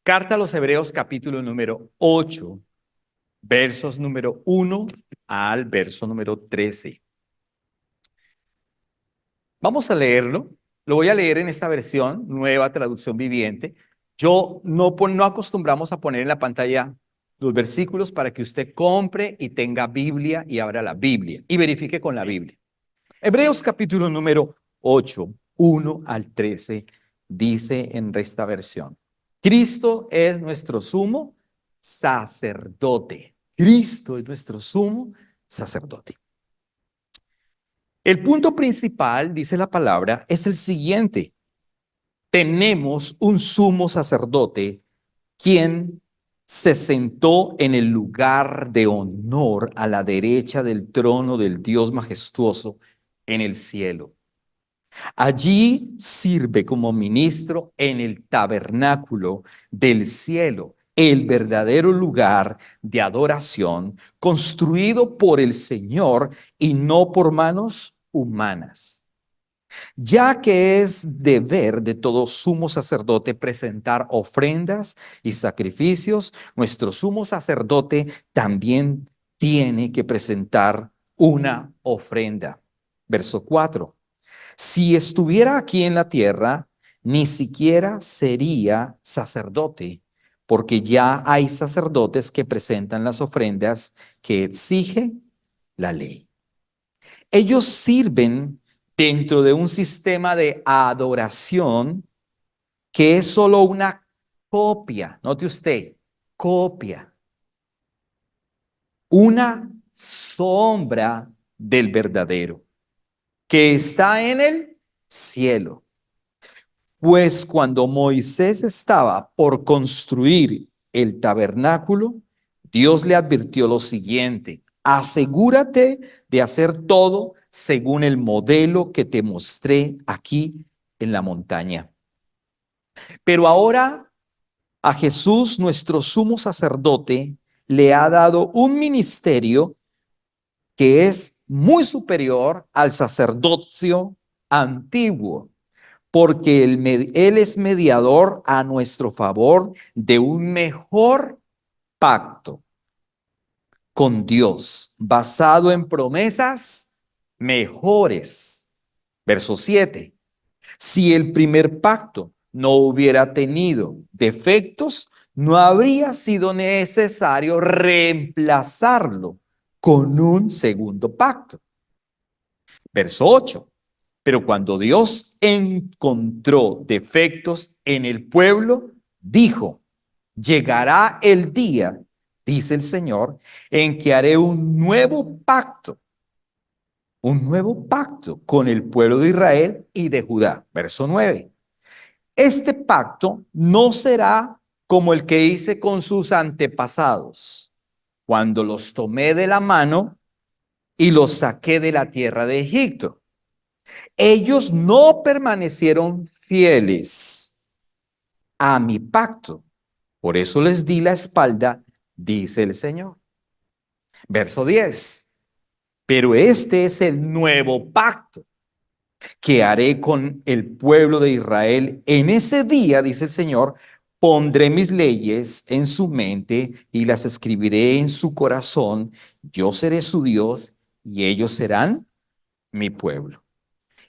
Carta a los Hebreos, capítulo número 8, versos número 1 al verso número 13. Vamos a leerlo. Lo voy a leer en esta versión, nueva traducción viviente. Yo no acostumbramos a poner en la pantalla los versículos para que usted compre y tenga Biblia y abra la Biblia y verifique con la Biblia. Hebreos capítulo número 8, 1 al 13, dice en esta versión: Cristo es nuestro sumo sacerdote. Cristo es nuestro sumo sacerdote. El punto principal, dice la palabra, es el siguiente. Tenemos un sumo sacerdote quien se sentó en el lugar de honor a la derecha del trono del Dios majestuoso en el cielo. Allí sirve como ministro en el tabernáculo del cielo, el verdadero lugar de adoración construido por el Señor y no por manos humanas. Ya que es deber de todo sumo sacerdote presentar ofrendas y sacrificios, nuestro sumo sacerdote también tiene que presentar una ofrenda. Verso 4. Si estuviera aquí en la tierra, ni siquiera sería sacerdote, porque ya hay sacerdotes que presentan las ofrendas que exige la ley. Ellos sirven dentro de un sistema de adoración que es solo una copia, note usted, copia, una sombra del verdadero, que está en el cielo. Pues cuando Moisés estaba por construir el tabernáculo, Dios le advirtió lo siguiente: asegúrate de hacer todo según el modelo que te mostré aquí en la montaña. Pero ahora a Jesús, nuestro sumo sacerdote, le ha dado un ministerio que es muy superior al sacerdocio antiguo, porque él es mediador a nuestro favor de un mejor pacto con Dios, basado en promesas mejores. Verso 7. Si el primer pacto no hubiera tenido defectos, no habría sido necesario reemplazarlo con un segundo pacto. Verso 8. Pero cuando Dios encontró defectos en el pueblo, dijo: llegará el día, dice el Señor, en que haré un nuevo pacto con el pueblo de Israel y de Judá. Verso 9. Este pacto no será como el que hice con sus antepasados, cuando los tomé de la mano y los saqué de la tierra de Egipto. Ellos no permanecieron fieles a mi pacto. Por eso les di la espalda, dice el Señor. Verso 10. Pero este es el nuevo pacto que haré con el pueblo de Israel. En ese día, dice el Señor, pondré mis leyes en su mente y las escribiré en su corazón. Yo seré su Dios y ellos serán mi pueblo.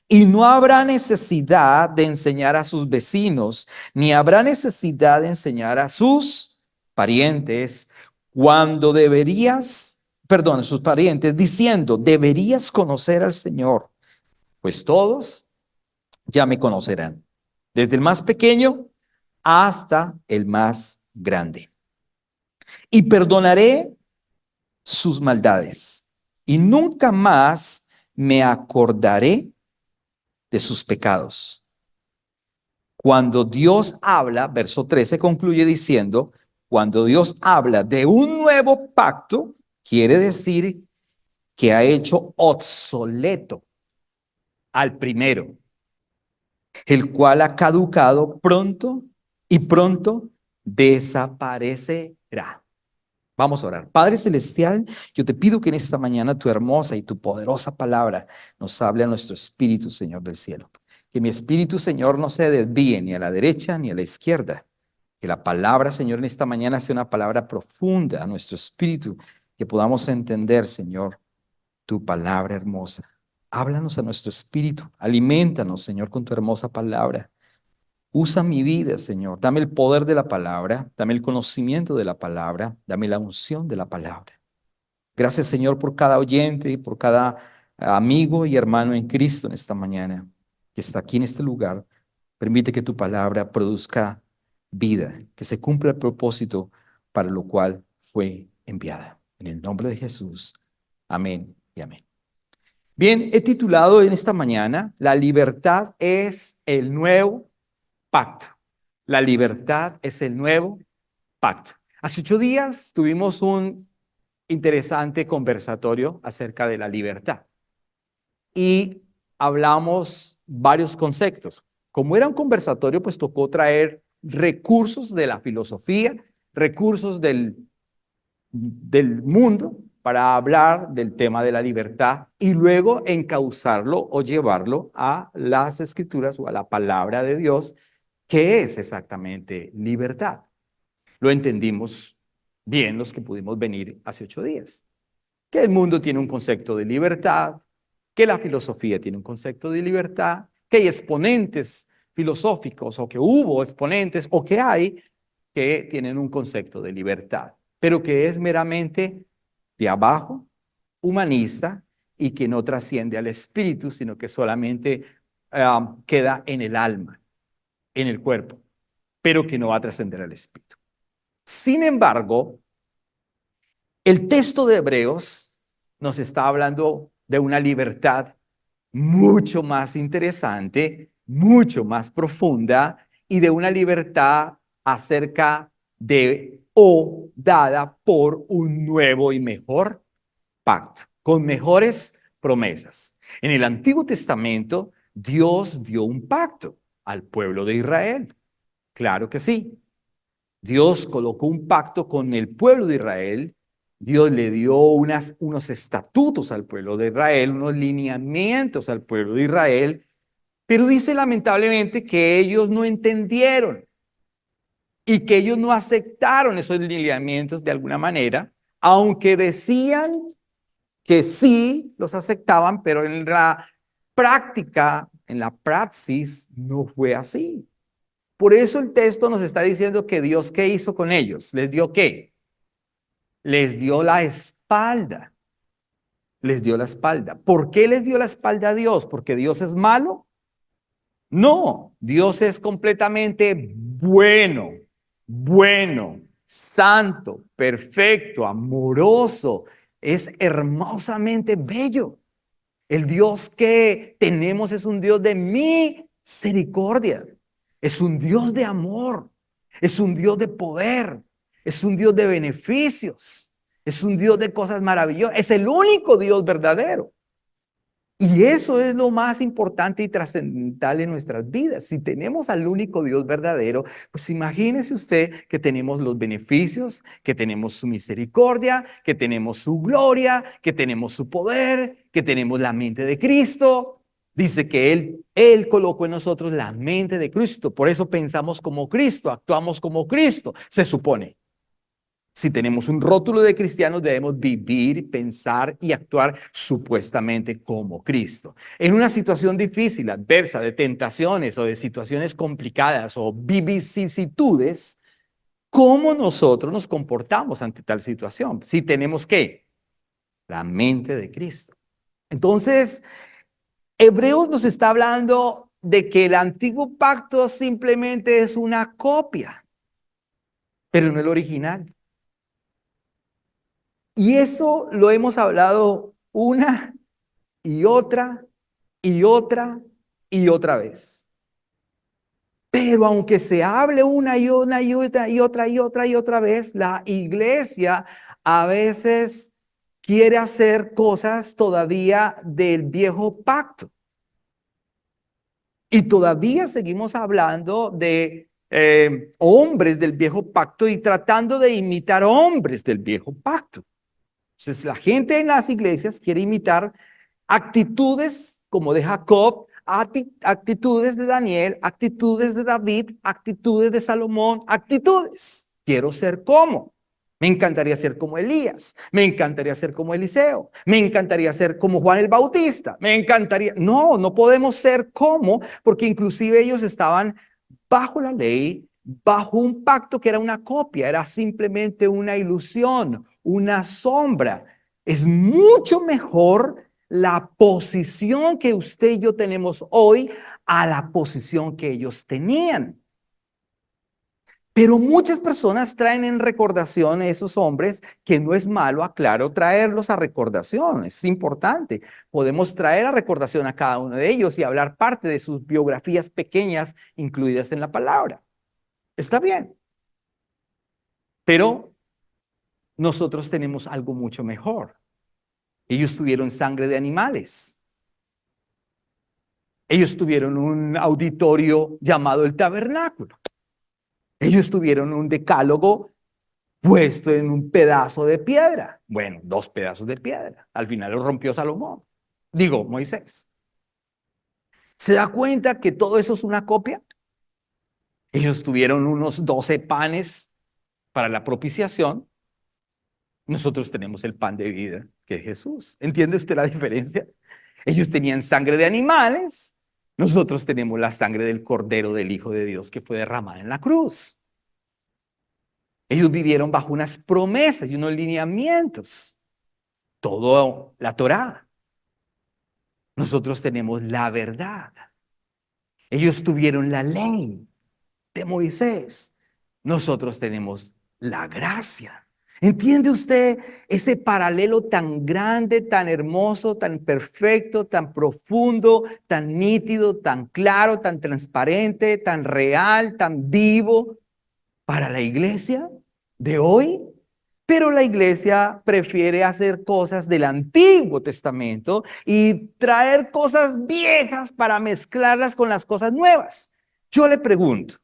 Y no habrá necesidad de enseñar a sus vecinos, ni habrá necesidad de enseñar a sus parientes, a sus parientes, diciendo: deberías conocer al Señor, pues todos ya me conocerán, desde el más pequeño hasta el más grande. Y perdonaré sus maldades, y nunca más me acordaré de sus pecados. Cuando Dios habla, verso 13 concluye diciendo: cuando Dios habla de un nuevo pacto, quiere decir que ha hecho obsoleto al primero, el cual ha caducado pronto y pronto desaparecerá. Vamos a orar. Padre Celestial, yo te pido que en esta mañana tu hermosa y tu poderosa palabra nos hable a nuestro espíritu, Señor del cielo. Que mi espíritu, Señor, no se desvíe ni a la derecha ni a la izquierda, Que la palabra, Señor, en esta mañana sea una palabra profunda a nuestro espíritu, que podamos entender, Señor, tu palabra hermosa. Háblanos a nuestro espíritu, aliméntanos, Señor, con tu hermosa palabra. Usa mi vida, Señor. Dame el poder de la palabra, dame el conocimiento de la palabra, dame la unción de la palabra. Gracias, Señor, por cada oyente y por cada amigo y hermano en Cristo en esta mañana, que está aquí en este lugar. Permite que tu palabra produzca vida, que se cumpla el propósito para lo cual fue enviada. En el nombre de Jesús. Amén y amén. Bien, he titulado en esta mañana, La libertad es el nuevo pacto. La libertad es el nuevo pacto. Hace 8 días tuvimos un interesante conversatorio acerca de la libertad y hablamos varios conceptos. Como era un conversatorio, pues tocó traer recursos de la filosofía, recursos del mundo para hablar del tema de la libertad y luego encauzarlo o llevarlo a las escrituras o a la palabra de Dios, que es exactamente libertad. Lo entendimos bien los que pudimos venir hace 8 días. Que el mundo tiene un concepto de libertad, que la filosofía tiene un concepto de libertad, que hay exponentes filosóficos o que hubo exponentes o que hay que tienen un concepto de libertad, pero que es meramente de abajo, humanista y que no trasciende al espíritu, sino que solamente queda en el alma, en el cuerpo, pero que no va a trascender al espíritu. Sin embargo, el texto de Hebreos nos está hablando de una libertad mucho más interesante, mucho más profunda y de una libertad acerca de o dada por un nuevo y mejor pacto, con mejores promesas. En el Antiguo Testamento, Dios dio un pacto al pueblo de Israel. Claro que sí. Dios colocó un pacto con el pueblo de Israel. Dios le dio unos estatutos al pueblo de Israel, unos lineamientos al pueblo de Israel, pero dice lamentablemente que ellos no entendieron y que ellos no aceptaron esos lineamientos de alguna manera, aunque decían que sí los aceptaban, pero en la práctica, en la praxis, no fue así. Por eso el texto nos está diciendo que Dios, ¿qué hizo con ellos? ¿Les dio qué? Les dio la espalda. Les dio la espalda. ¿Por qué les dio la espalda a Dios? ¿Porque Dios es malo? No, Dios es completamente bueno, santo, perfecto, amoroso. Es hermosamente bello. El Dios que tenemos es un Dios de misericordia, es un Dios de amor, es un Dios de poder, es un Dios de beneficios, es un Dios de cosas maravillosas, es el único Dios verdadero. Y eso es lo más importante y trascendental en nuestras vidas. Si tenemos al único Dios verdadero, pues imagínese usted que tenemos los beneficios, que tenemos su misericordia, que tenemos su gloria, que tenemos su poder, que tenemos la mente de Cristo. Dice que Él colocó en nosotros la mente de Cristo. Por eso pensamos como Cristo, actuamos como Cristo, se supone. Si tenemos un rótulo de cristianos, debemos vivir, pensar y actuar supuestamente como Cristo. En una situación difícil, adversa, de tentaciones o de situaciones complicadas o vicisitudes, ¿cómo nosotros nos comportamos ante tal situación? Si tenemos ¿qué? La mente de Cristo. Entonces, Hebreos nos está hablando de que el antiguo pacto simplemente es una copia, pero no el original. Y eso lo hemos hablado una y otra y otra y otra vez. Pero aunque se hable una y una y otra y otra y otra y otra vez, la iglesia a veces quiere hacer cosas todavía del viejo pacto. Y todavía seguimos hablando de hombres del viejo pacto y tratando de imitar hombres del viejo pacto. Entonces, la gente en las iglesias quiere imitar actitudes como de Jacob, actitudes de Daniel, actitudes de David, actitudes de Salomón, actitudes. Quiero ser como. Me encantaría ser como Elías, me encantaría ser como Eliseo, me encantaría ser como Juan el Bautista, me encantaría. No, no podemos ser como, porque inclusive ellos estaban bajo la ley, bajo un pacto que era una copia, era simplemente una ilusión, una sombra. Es mucho mejor la posición que usted y yo tenemos hoy a la posición que ellos tenían. Pero muchas personas traen en recordación a esos hombres, que no es malo, aclaro, traerlos a recordación, es importante. Podemos traer a recordación a cada uno de ellos y hablar parte de sus biografías pequeñas incluidas en la palabra. Está bien, pero nosotros tenemos algo mucho mejor. Ellos tuvieron sangre de animales. Ellos tuvieron un auditorio llamado el tabernáculo. Ellos tuvieron un decálogo puesto en un pedazo de piedra. Bueno, 2 pedazos de piedra. Al final lo rompió Salomón. Digo, Moisés. ¿Se da cuenta que todo eso es una copia? Ellos tuvieron unos 12 panes para la propiciación. Nosotros tenemos el pan de vida, que es Jesús. ¿Entiende usted la diferencia? Ellos tenían sangre de animales. Nosotros tenemos la sangre del Cordero del Hijo de Dios que fue derramada en la cruz. Ellos vivieron bajo unas promesas y unos lineamientos. Todo la Torá. Nosotros tenemos la verdad. Ellos tuvieron la ley de Moisés. Nosotros tenemos la gracia. ¿Entiende usted ese paralelo tan grande, tan hermoso, tan perfecto, tan profundo, tan nítido, tan claro, tan transparente, tan real, tan vivo para la iglesia de hoy? Pero la iglesia prefiere hacer cosas del Antiguo Testamento y traer cosas viejas para mezclarlas con las cosas nuevas. Yo le pregunto,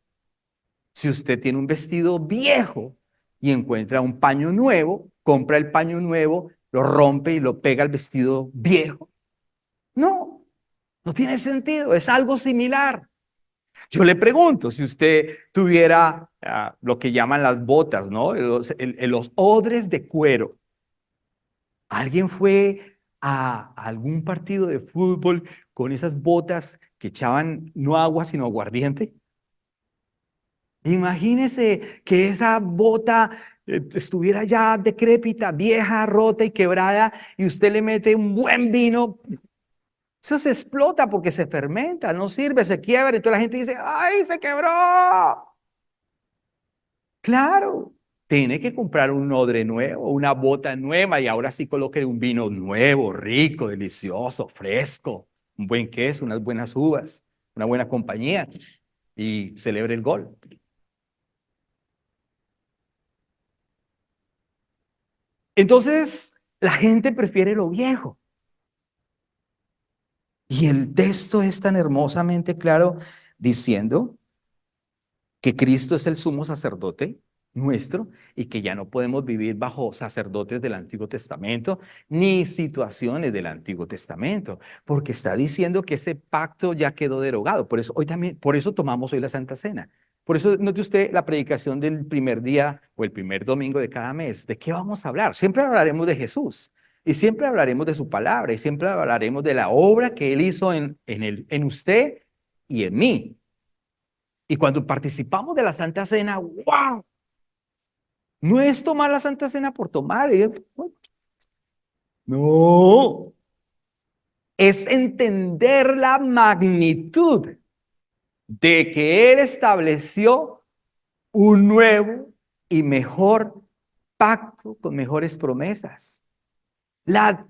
si usted tiene un vestido viejo y encuentra un paño nuevo, compra el paño nuevo, lo rompe y lo pega al vestido viejo. No, no tiene sentido, es algo similar. Yo le pregunto, si usted tuviera lo que llaman las botas, ¿no? Los odres de cuero. ¿Alguien fue a algún partido de fútbol con esas botas que echaban no agua, sino aguardiente? Imagínese que esa bota estuviera ya decrépita, vieja, rota y quebrada, y usted le mete un buen vino. Eso se explota porque se fermenta, no sirve, se quiebra. Y toda la gente dice, ¡ay, se quebró! Claro, tiene que comprar un odre nuevo, una bota nueva, y ahora sí coloque un vino nuevo, rico, delicioso, fresco, un buen queso, unas buenas uvas, una buena compañía, y celebre el gol. Entonces, la gente prefiere lo viejo. Y el texto es tan hermosamente claro diciendo que Cristo es el sumo sacerdote nuestro y que ya no podemos vivir bajo sacerdotes del Antiguo Testamento ni situaciones del Antiguo Testamento, porque está diciendo que ese pacto ya quedó derogado. Por eso hoy también, por eso tomamos hoy la Santa Cena. Por eso note usted la predicación del primer día o el primer domingo de cada mes. ¿De qué vamos a hablar? Siempre hablaremos de Jesús y siempre hablaremos de su palabra y siempre hablaremos de la obra que él hizo en usted y en mí. Y cuando participamos de la Santa Cena, ¡wow! No es tomar la Santa Cena por tomar. No. Es entender la magnitud de que Él estableció un nuevo y mejor pacto con mejores promesas. La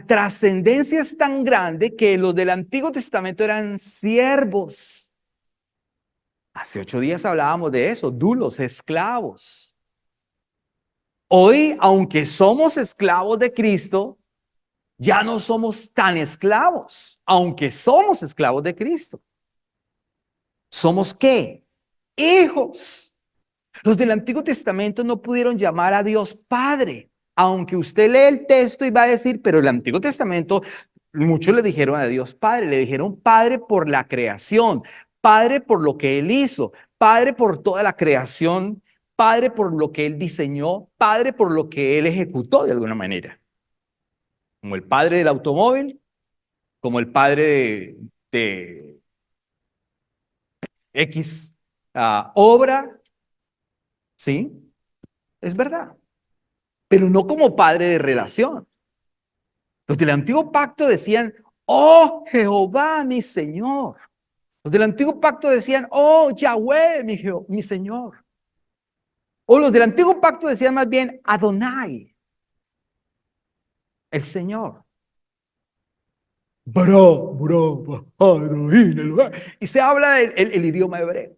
trascendencia es tan grande que los del Antiguo Testamento eran siervos. Hace 8 días hablábamos de eso, dulos, esclavos. Hoy, aunque somos esclavos de Cristo, ya no somos tan esclavos, aunque somos esclavos de Cristo. ¿Somos qué? Hijos. Los del Antiguo Testamento no pudieron llamar a Dios Padre, aunque usted lee el texto y va a decir, pero el Antiguo Testamento muchos le dijeron a Dios Padre, le dijeron Padre por la creación, Padre por lo que Él hizo, Padre por toda la creación, Padre por lo que Él diseñó, Padre por lo que Él ejecutó de alguna manera. Como el Padre del automóvil, como el Padre de X obra, ¿sí? Es verdad, pero no como Padre de relación. Los del antiguo pacto decían, oh Jehová, mi Señor. Los del antiguo pacto decían, oh Yahweh, mi Señor. O los del antiguo pacto decían más bien, Adonai, el Señor. Y se habla el idioma hebreo.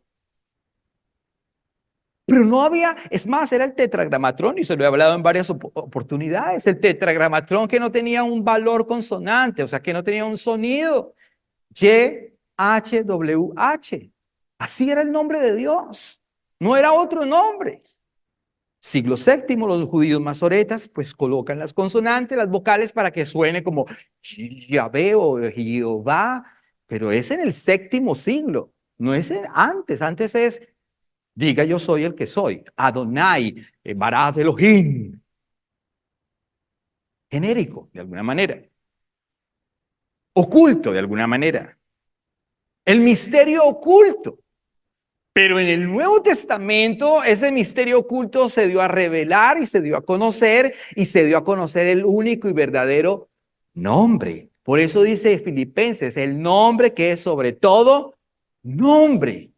Pero no había, es más, era el tetragramatrón, y se lo he hablado en varias oportunidades, el tetragramatrón que no tenía un valor consonante, o sea, que no tenía un sonido. YHWH. Así era el nombre de Dios. No era otro nombre. Siglo séptimo, los judíos masoretas pues colocan las consonantes, las vocales para que suene como Yahvé o Jehová, pero es en el séptimo siglo, no es antes. Antes es, diga yo soy el que soy, Adonai, Barad Elohim, genérico de alguna manera, oculto de alguna manera, el misterio oculto. Pero en el Nuevo Testamento ese misterio oculto se dio a revelar y se dio a conocer y se dio a conocer el único y verdadero nombre. Por eso dice Filipenses, el nombre que es sobre todo nombre.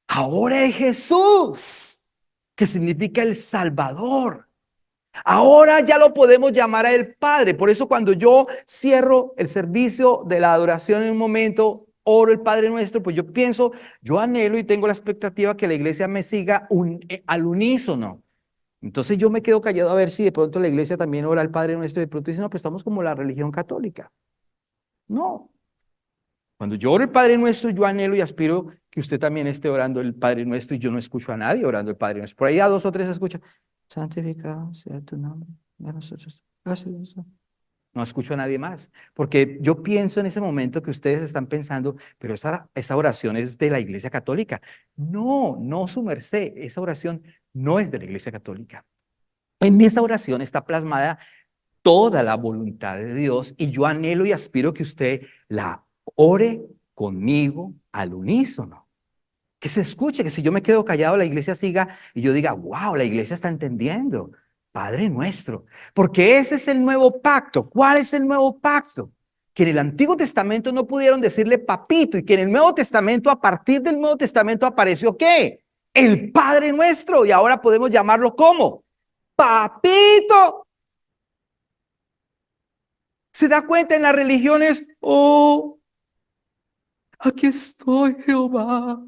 Ahora es Jesús, que significa el Salvador. Ahora ya lo podemos llamar a el Padre. Por eso cuando yo cierro el servicio de la adoración en un momento, oro el Padre Nuestro, pues yo pienso, yo anhelo y tengo la expectativa que la iglesia me siga al unísono. Entonces yo me quedo callado a ver si de pronto la iglesia también ora al Padre Nuestro y de pronto dice, no, pues estamos como la religión católica. No. Cuando yo oro el Padre Nuestro, yo anhelo y aspiro que usted también esté orando el Padre Nuestro y yo no escucho a nadie orando el Padre Nuestro. Por ahí a dos o tres escuchan, santificado sea tu nombre, de nosotros. No escucho a nadie más, porque yo pienso en ese momento que ustedes están pensando, pero esa oración es de la Iglesia Católica. No, no, su merced, esa oración no es de la Iglesia Católica. En esa oración está plasmada toda la voluntad de Dios y yo anhelo y aspiro que usted la ore conmigo al unísono. Que se escuche, que si yo me quedo callado, la iglesia siga y yo diga, wow, la iglesia está entendiendo. Padre nuestro. Porque ese es el nuevo pacto. ¿Cuál es el nuevo pacto? Que en el Antiguo Testamento no pudieron decirle papito y que en el Nuevo Testamento, a partir del Nuevo Testamento apareció ¿qué? El Padre nuestro y ahora podemos llamarlo ¿cómo? Papito. ¿Se da cuenta en las religiones? Oh, aquí estoy, Jehová.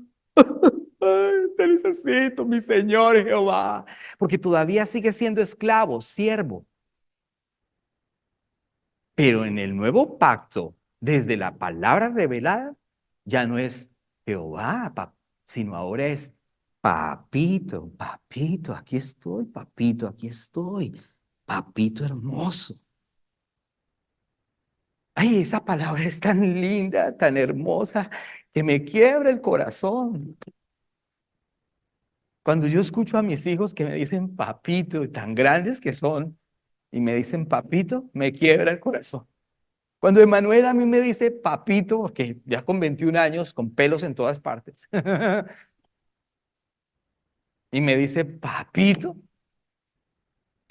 Ay, te necesito, mi Señor Jehová. Porque todavía sigue siendo esclavo, siervo. Pero en el nuevo pacto, desde la palabra revelada, ya no es Jehová, sino ahora es papito, papito, aquí estoy, papito, aquí estoy, papito hermoso. Ay, esa palabra es tan linda, tan hermosa, que me quiebra el corazón. Cuando yo escucho a mis hijos que me dicen papito, y tan grandes que son, y me dicen papito, me quiebra el corazón. Cuando Emanuel a mí me dice papito, porque ya con 21 años, con pelos en todas partes, y me dice papito,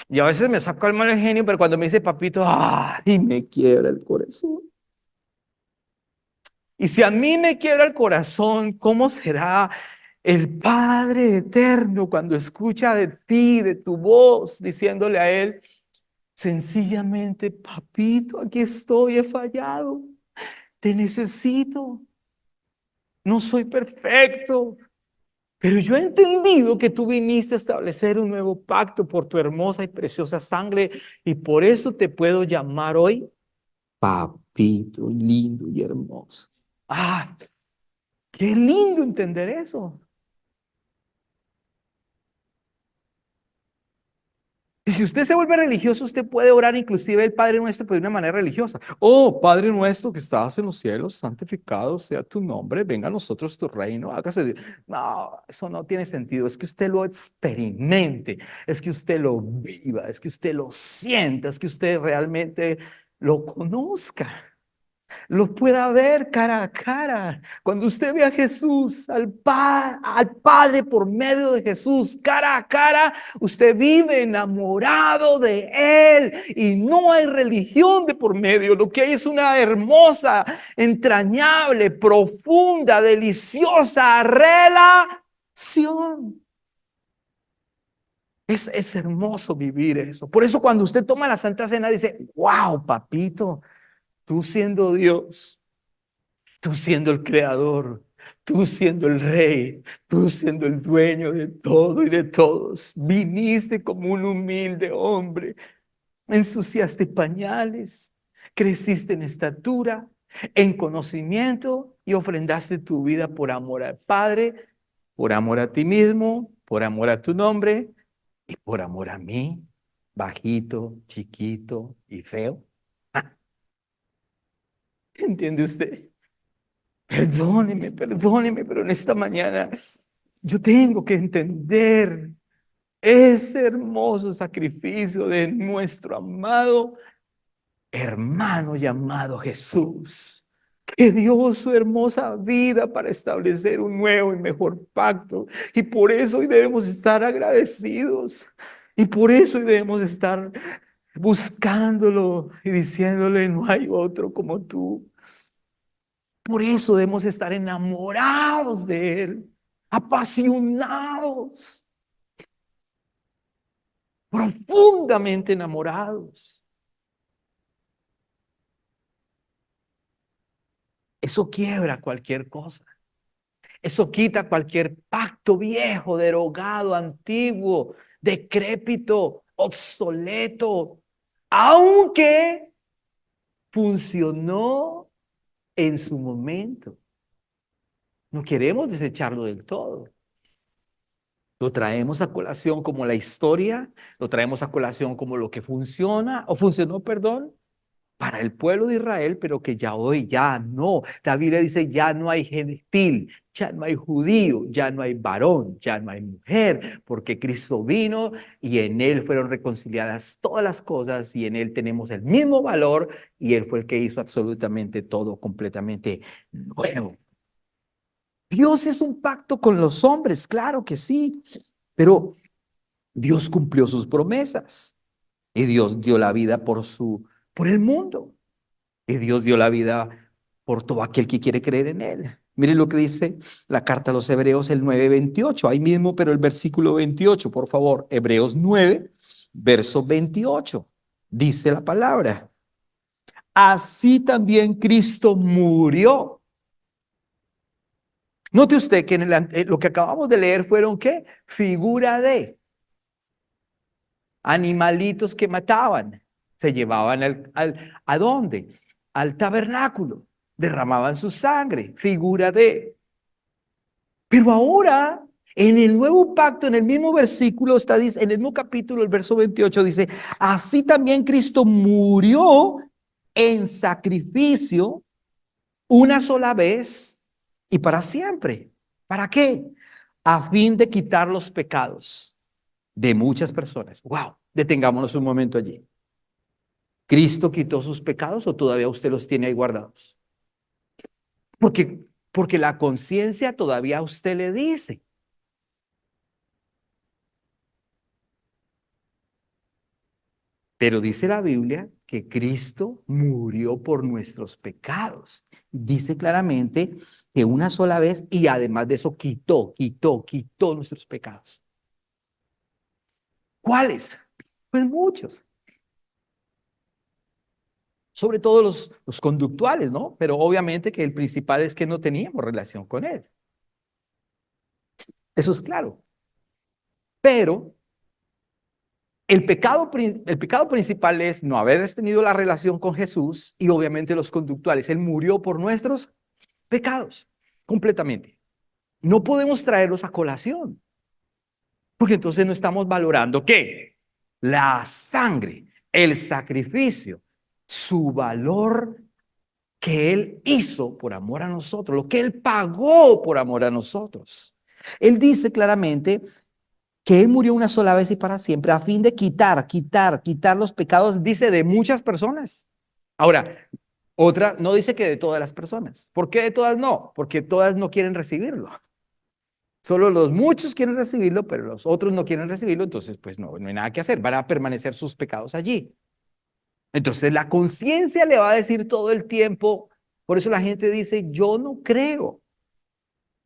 y a veces me saco el mal genio, pero cuando me dice papito, ¡ay! Me quiebra el corazón. Y si a mí me quiebra el corazón, ¿cómo será el Padre eterno cuando escucha de ti, de tu voz, diciéndole a él, sencillamente, papito, aquí estoy, he fallado, te necesito, no soy perfecto, pero yo he entendido que tú viniste a establecer un nuevo pacto por tu hermosa y preciosa sangre y por eso te puedo llamar hoy papito lindo y hermoso. ¡Ah! ¡Qué lindo entender eso! Y si usted se vuelve religioso, usted puede orar inclusive el Padre Nuestro, pero de una manera religiosa. Oh, Padre nuestro que estás en los cielos, santificado sea tu nombre, venga a nosotros tu reino, hágase. No, eso no tiene sentido. Es que usted lo experimente, es que usted lo viva, es que usted lo sienta, es que usted realmente lo conozca, lo pueda ver cara a cara. Cuando usted ve a Jesús, al Padre por medio de Jesús, cara a cara, usted vive enamorado de Él y no hay religión de por medio. Lo que hay es una hermosa, entrañable, profunda, deliciosa relación. Es hermoso vivir eso. Por eso cuando usted toma la Santa Cena dice, wow, papito, tú siendo Dios. Tú siendo el creador, tú siendo el rey, tú siendo el dueño de todo y de todos, viniste como un humilde hombre, ensuciaste pañales, creciste en estatura, en conocimiento y ofrendaste tu vida por amor al Padre, por amor a ti mismo, por amor a tu nombre y por amor a mí, bajito, chiquito y feo. ¿Entiende usted? Perdóneme, perdóneme, pero en esta mañana yo tengo que entender ese hermoso sacrificio de nuestro amado hermano llamado Jesús, que dio su hermosa vida para establecer un nuevo y mejor pacto. Y por eso hoy debemos estar agradecidos. Y por eso hoy debemos estar buscándolo y diciéndole, no hay otro como tú. Por eso debemos estar enamorados de Él, apasionados, profundamente enamorados. Eso quiebra cualquier cosa. Eso quita cualquier pacto viejo, derogado, antiguo, decrépito, obsoleto, aunque funcionó en su momento. No queremos desecharlo del todo. Lo traemos a colación como la historia, lo traemos a colación como lo que funciona, o funcionó, perdón, para el pueblo de Israel, pero que ya hoy ya no. La Biblia dice, ya no hay gentil, ya no hay judío, ya no hay varón, ya no hay mujer, porque Cristo vino y en Él fueron reconciliadas todas las cosas y en Él tenemos el mismo valor y Él fue el que hizo absolutamente todo completamente nuevo. Dios es un pacto con los hombres, claro que sí, pero Dios cumplió sus promesas y Dios dio la vida por el mundo y Dios dio la vida por todo aquel que quiere creer en Él. Miren lo que dice la carta a los Hebreos, el 9:28, ahí mismo, pero el versículo 28, por favor, Hebreos 9, verso 28, dice la palabra. Así también Cristo murió. Note usted que lo que acabamos de leer fueron, ¿qué? Figura de animalitos que mataban, se llevaban ¿a dónde? Al tabernáculo, derramaban su sangre, figura de. Pero ahora, en el nuevo pacto, en el mismo versículo, en el mismo capítulo, el verso 28 dice, así también Cristo murió en sacrificio una sola vez y para siempre. ¿Para qué? A fin de quitar los pecados de muchas personas. Wow, detengámonos un momento allí. ¿Cristo quitó sus pecados o todavía usted los tiene ahí guardados? Porque la conciencia todavía a usted le dice. Pero dice la Biblia que Cristo murió por nuestros pecados. Dice claramente que una sola vez y además de eso quitó nuestros pecados. ¿Cuáles? Pues muchos. Sobre todo los conductuales, ¿no? Pero obviamente que el principal es que no teníamos relación con Él. Eso es claro. Pero el pecado principal es no haber tenido la relación con Jesús y obviamente los conductuales. Él murió por nuestros pecados, completamente. No podemos traerlos a colación, porque entonces no estamos valorando ¿qué? la sangre, el sacrificio, su valor que Él hizo por amor a nosotros, lo que Él pagó por amor a nosotros. Él dice claramente que Él murió una sola vez y para siempre a fin de quitar los pecados, dice, de muchas personas. Ahora, otra no dice que de todas las personas. ¿Por qué de todas no? Porque todas no quieren recibirlo. Solo los muchos quieren recibirlo, pero los otros no quieren recibirlo, entonces pues no hay nada que hacer, van a permanecer sus pecados allí. Entonces la conciencia le va a decir todo el tiempo, por eso la gente dice, yo no creo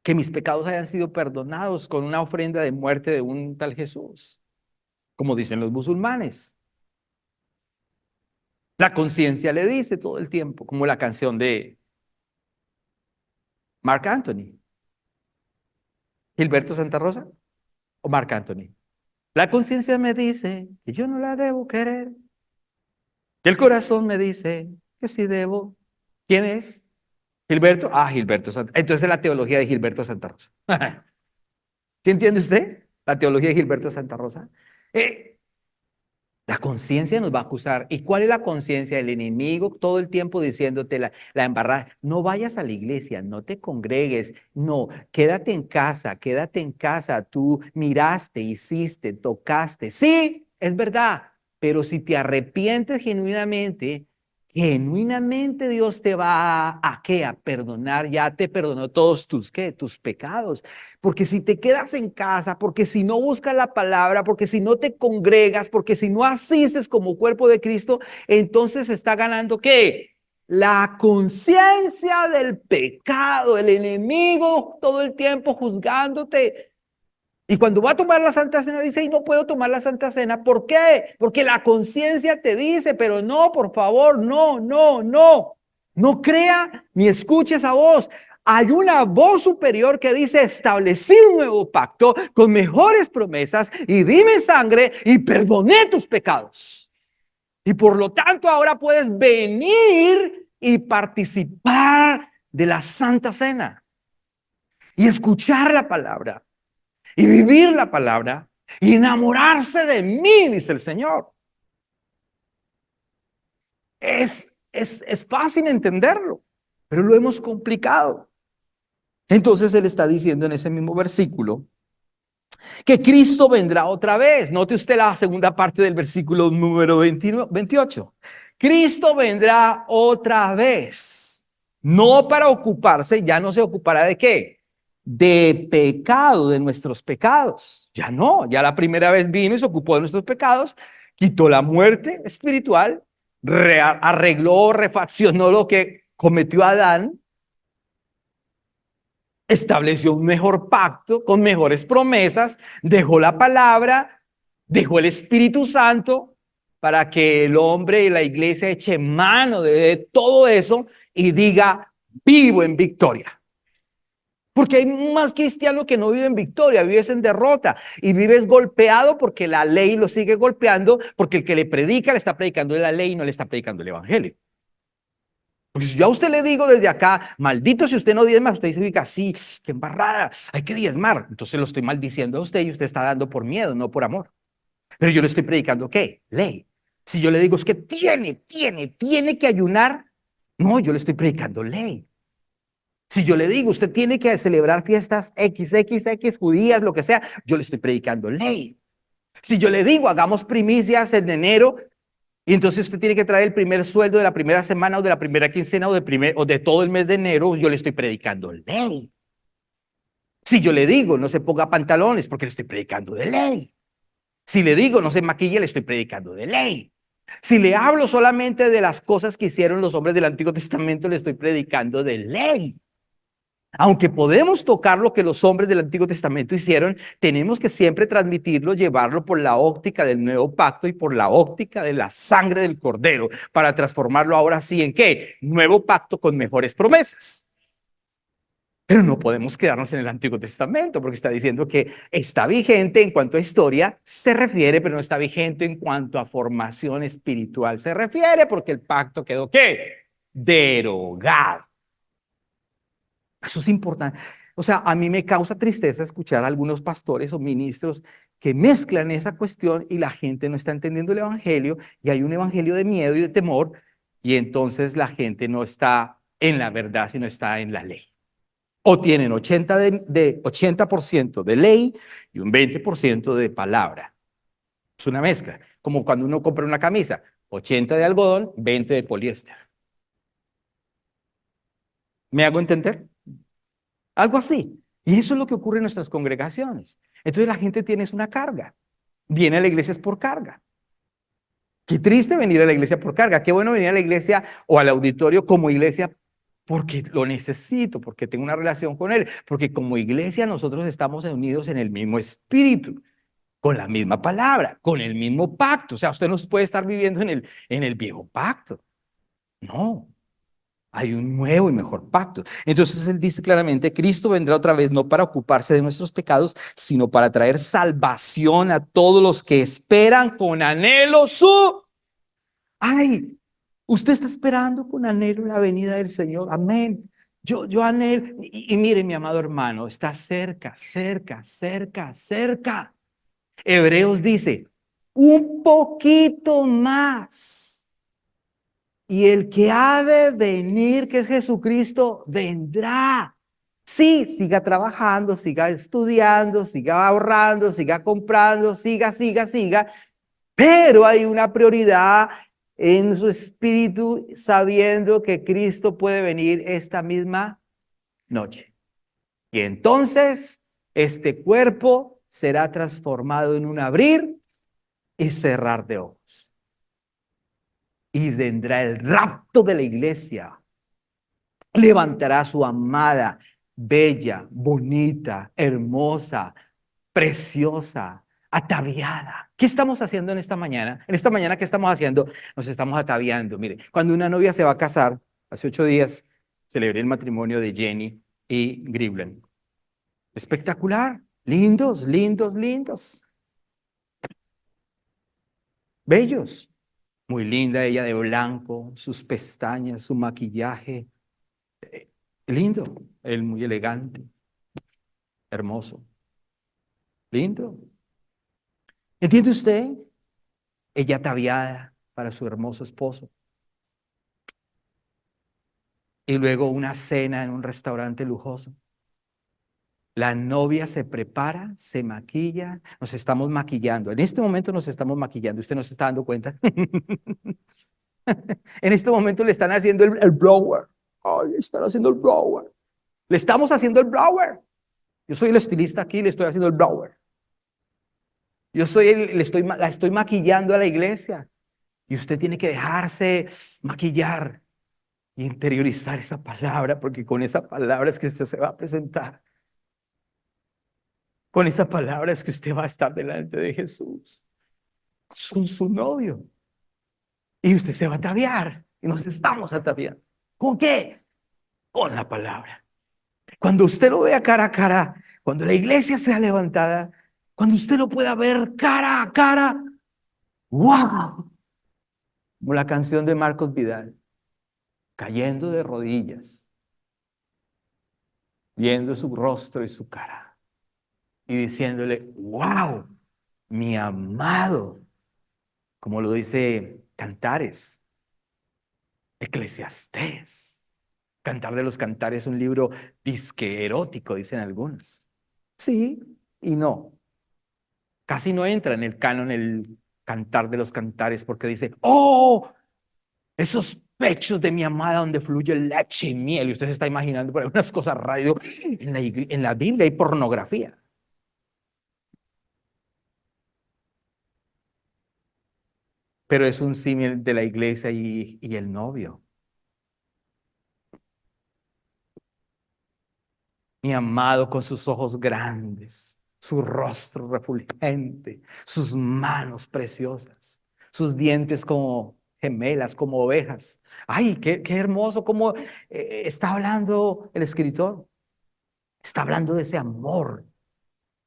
que mis pecados hayan sido perdonados con una ofrenda de muerte de un tal Jesús, como dicen los musulmanes. La conciencia le dice todo el tiempo, como la canción de Marc Anthony, Gilberto Santa Rosa o Marc Anthony. La conciencia me dice que yo no la debo querer, que el corazón me dice que sí debo. ¿Quién es? Gilberto. Ah, Gilberto Santa. Entonces la teología de Gilberto Santa Rosa. ¿Sí entiende usted? La teología de Gilberto Santa Rosa. La conciencia nos va a acusar. ¿Y cuál es la conciencia? El enemigo todo el tiempo diciéndote la embarrada. No vayas a la iglesia, no te congregues, no, quédate en casa. Tú miraste, hiciste, tocaste. Sí, es verdad, pero si te arrepientes genuinamente Dios te va ¿a qué? A perdonar. Ya te perdonó todos tus, ¿qué? Tus pecados. Porque si te quedas en casa, porque si no buscas la palabra, porque si no te congregas, porque si no asistes como cuerpo de Cristo, entonces está ganando ¿qué? La conciencia del pecado, el enemigo todo el tiempo juzgándote. Y cuando va a tomar la Santa Cena dice, y no puedo tomar la Santa Cena. ¿Por qué? Porque la conciencia te dice, pero no, por favor, no, no, no. No crea ni escuche esa voz. Hay una voz superior que dice, establecí un nuevo pacto con mejores promesas y dime sangre y perdoné tus pecados. Y por lo tanto ahora puedes venir y participar de la Santa Cena y escuchar la palabra y vivir la palabra y enamorarse de mí, dice el Señor. Es fácil entenderlo, pero lo hemos complicado. Entonces él está diciendo en ese mismo versículo que Cristo vendrá otra vez. Note usted la segunda parte del versículo número 28. Cristo vendrá otra vez, no para ocuparse, ya no se ocupará de qué, de pecado, de nuestros pecados. Ya no, ya la primera vez vino y se ocupó de nuestros pecados, quitó la muerte espiritual, arregló, refaccionó lo que cometió Adán, estableció un mejor pacto con mejores promesas, dejó la palabra, dejó el Espíritu Santo para que el hombre y la iglesia eche mano de todo eso y diga, vivo en victoria. Porque hay más cristiano que no vive en victoria, vives en derrota y vives golpeado porque la ley lo sigue golpeando, porque el que le predica le está predicando la ley y no le está predicando el evangelio. Porque si yo a usted le digo desde acá, maldito si usted no diezma, usted dice, sí, qué embarrada, hay que diezmar. Entonces lo estoy maldiciendo a usted y usted está dando por miedo, no por amor. Pero yo le estoy predicando, ¿qué? Ley. Si yo le digo, es que tiene que ayunar, no, yo le estoy predicando ley. Si yo le digo, usted tiene que celebrar fiestas XXX, judías, lo que sea, yo le estoy predicando ley. Si yo le digo, hagamos primicias en enero, y entonces usted tiene que traer el primer sueldo de la primera semana o de la primera quincena o de todo el mes de enero, yo le estoy predicando ley. Si yo le digo, no se ponga pantalones, porque le estoy predicando de ley. Si le digo, no se maquille, le estoy predicando de ley. Si le hablo solamente de las cosas que hicieron los hombres del Antiguo Testamento, le estoy predicando de ley. Aunque podemos tocar lo que los hombres del Antiguo Testamento hicieron, tenemos que siempre transmitirlo, llevarlo por la óptica del nuevo pacto y por la óptica de la sangre del Cordero, para transformarlo ahora sí en ¿qué? Nuevo pacto con mejores promesas. Pero no podemos quedarnos en el Antiguo Testamento, porque está diciendo que está vigente en cuanto a historia, se refiere, pero no está vigente en cuanto a formación espiritual, se refiere, porque el pacto quedó ¿qué? Derogado. Eso es importante. O sea, a mí me causa tristeza escuchar a algunos pastores o ministros que mezclan esa cuestión y la gente no está entendiendo el evangelio y hay un evangelio de miedo y de temor y entonces la gente no está en la verdad, sino está en la ley. O tienen 80% de ley y un 20% de palabra. Es una mezcla, como cuando uno compra una camisa, 80 de algodón, 20 de poliéster. ¿Me hago entender? Algo así. Y eso es lo que ocurre en nuestras congregaciones. Entonces la gente tiene una carga. Viene a la iglesia es por carga. Qué triste venir a la iglesia por carga. Qué bueno venir a la iglesia o al auditorio como iglesia porque lo necesito, porque tengo una relación con él, porque como iglesia nosotros estamos unidos en el mismo espíritu, con la misma palabra, con el mismo pacto. O sea, usted no puede estar viviendo en el viejo pacto. No, hay un nuevo y mejor pacto. Entonces él dice claramente, Cristo vendrá otra vez no para ocuparse de nuestros pecados, sino para traer salvación a todos los que esperan con anhelo su... Ay, usted está esperando con anhelo la venida del Señor. Amén. Yo anhelo. Y mire, mi amado hermano, está cerca, cerca, cerca, cerca. Hebreos dice, un poquito más. Y el que ha de venir, que es Jesucristo, vendrá. Sí, siga trabajando, siga estudiando, siga ahorrando, siga comprando, siga. Pero hay una prioridad en su espíritu sabiendo que Cristo puede venir esta misma noche. Y entonces este cuerpo será transformado en un abrir y cerrar de ojos. Y vendrá el rapto de la iglesia. Levantará a su amada, bella, bonita, hermosa, preciosa, ataviada. ¿Qué estamos haciendo en esta mañana? En esta mañana, ¿qué estamos haciendo? Nos estamos ataviando. Mire, cuando una novia se va a casar, hace 8 días celebré el matrimonio de Jenny y Griblen. Espectacular. Lindos, lindos, lindos. Bellos. Muy linda ella de blanco, sus pestañas, su maquillaje. Lindo. Él muy elegante, hermoso. Lindo. ¿Entiende usted? Ella ataviada para su hermoso esposo. Y luego una cena en un restaurante lujoso. La novia se prepara, se maquilla, nos estamos maquillando. En este momento nos estamos maquillando, usted no se está dando cuenta. En este momento le están haciendo el blower. Ay, están haciendo el blower. Le estamos haciendo el blower. Yo soy el estilista aquí, le estoy haciendo el blower. Yo soy la estoy maquillando a la iglesia. Y usted tiene que dejarse maquillar y interiorizar esa palabra, porque con esa palabra es que usted se va a presentar. Con esa palabra es que usted va a estar delante de Jesús, con su novio. Y usted se va a ataviar. Y nos estamos ataviando. ¿Con qué? Con la palabra. Cuando usted lo vea cara a cara, cuando la iglesia sea levantada, cuando usted lo pueda ver cara a cara, ¡wow! Como la canción de Marcos Vidal, cayendo de rodillas, viendo su rostro y su cara, y diciéndole, ¡wow! Mi amado, como lo dice Cantares, Eclesiastés. Cantar de los Cantares es un libro disque erótico, dicen algunos. Sí y no. Casi no entra en el canon el Cantar de los Cantares porque dice, ¡oh! Esos pechos de mi amada donde fluye leche y miel. Y usted se está imaginando por algunas cosas raras. En la Biblia hay pornografía. Pero es un símil de la iglesia y el novio. Mi amado con sus ojos grandes, su rostro refulgente, sus manos preciosas, sus dientes como gemelas, como ovejas. Ay, qué hermoso como está hablando el escritor. Está hablando de ese amor.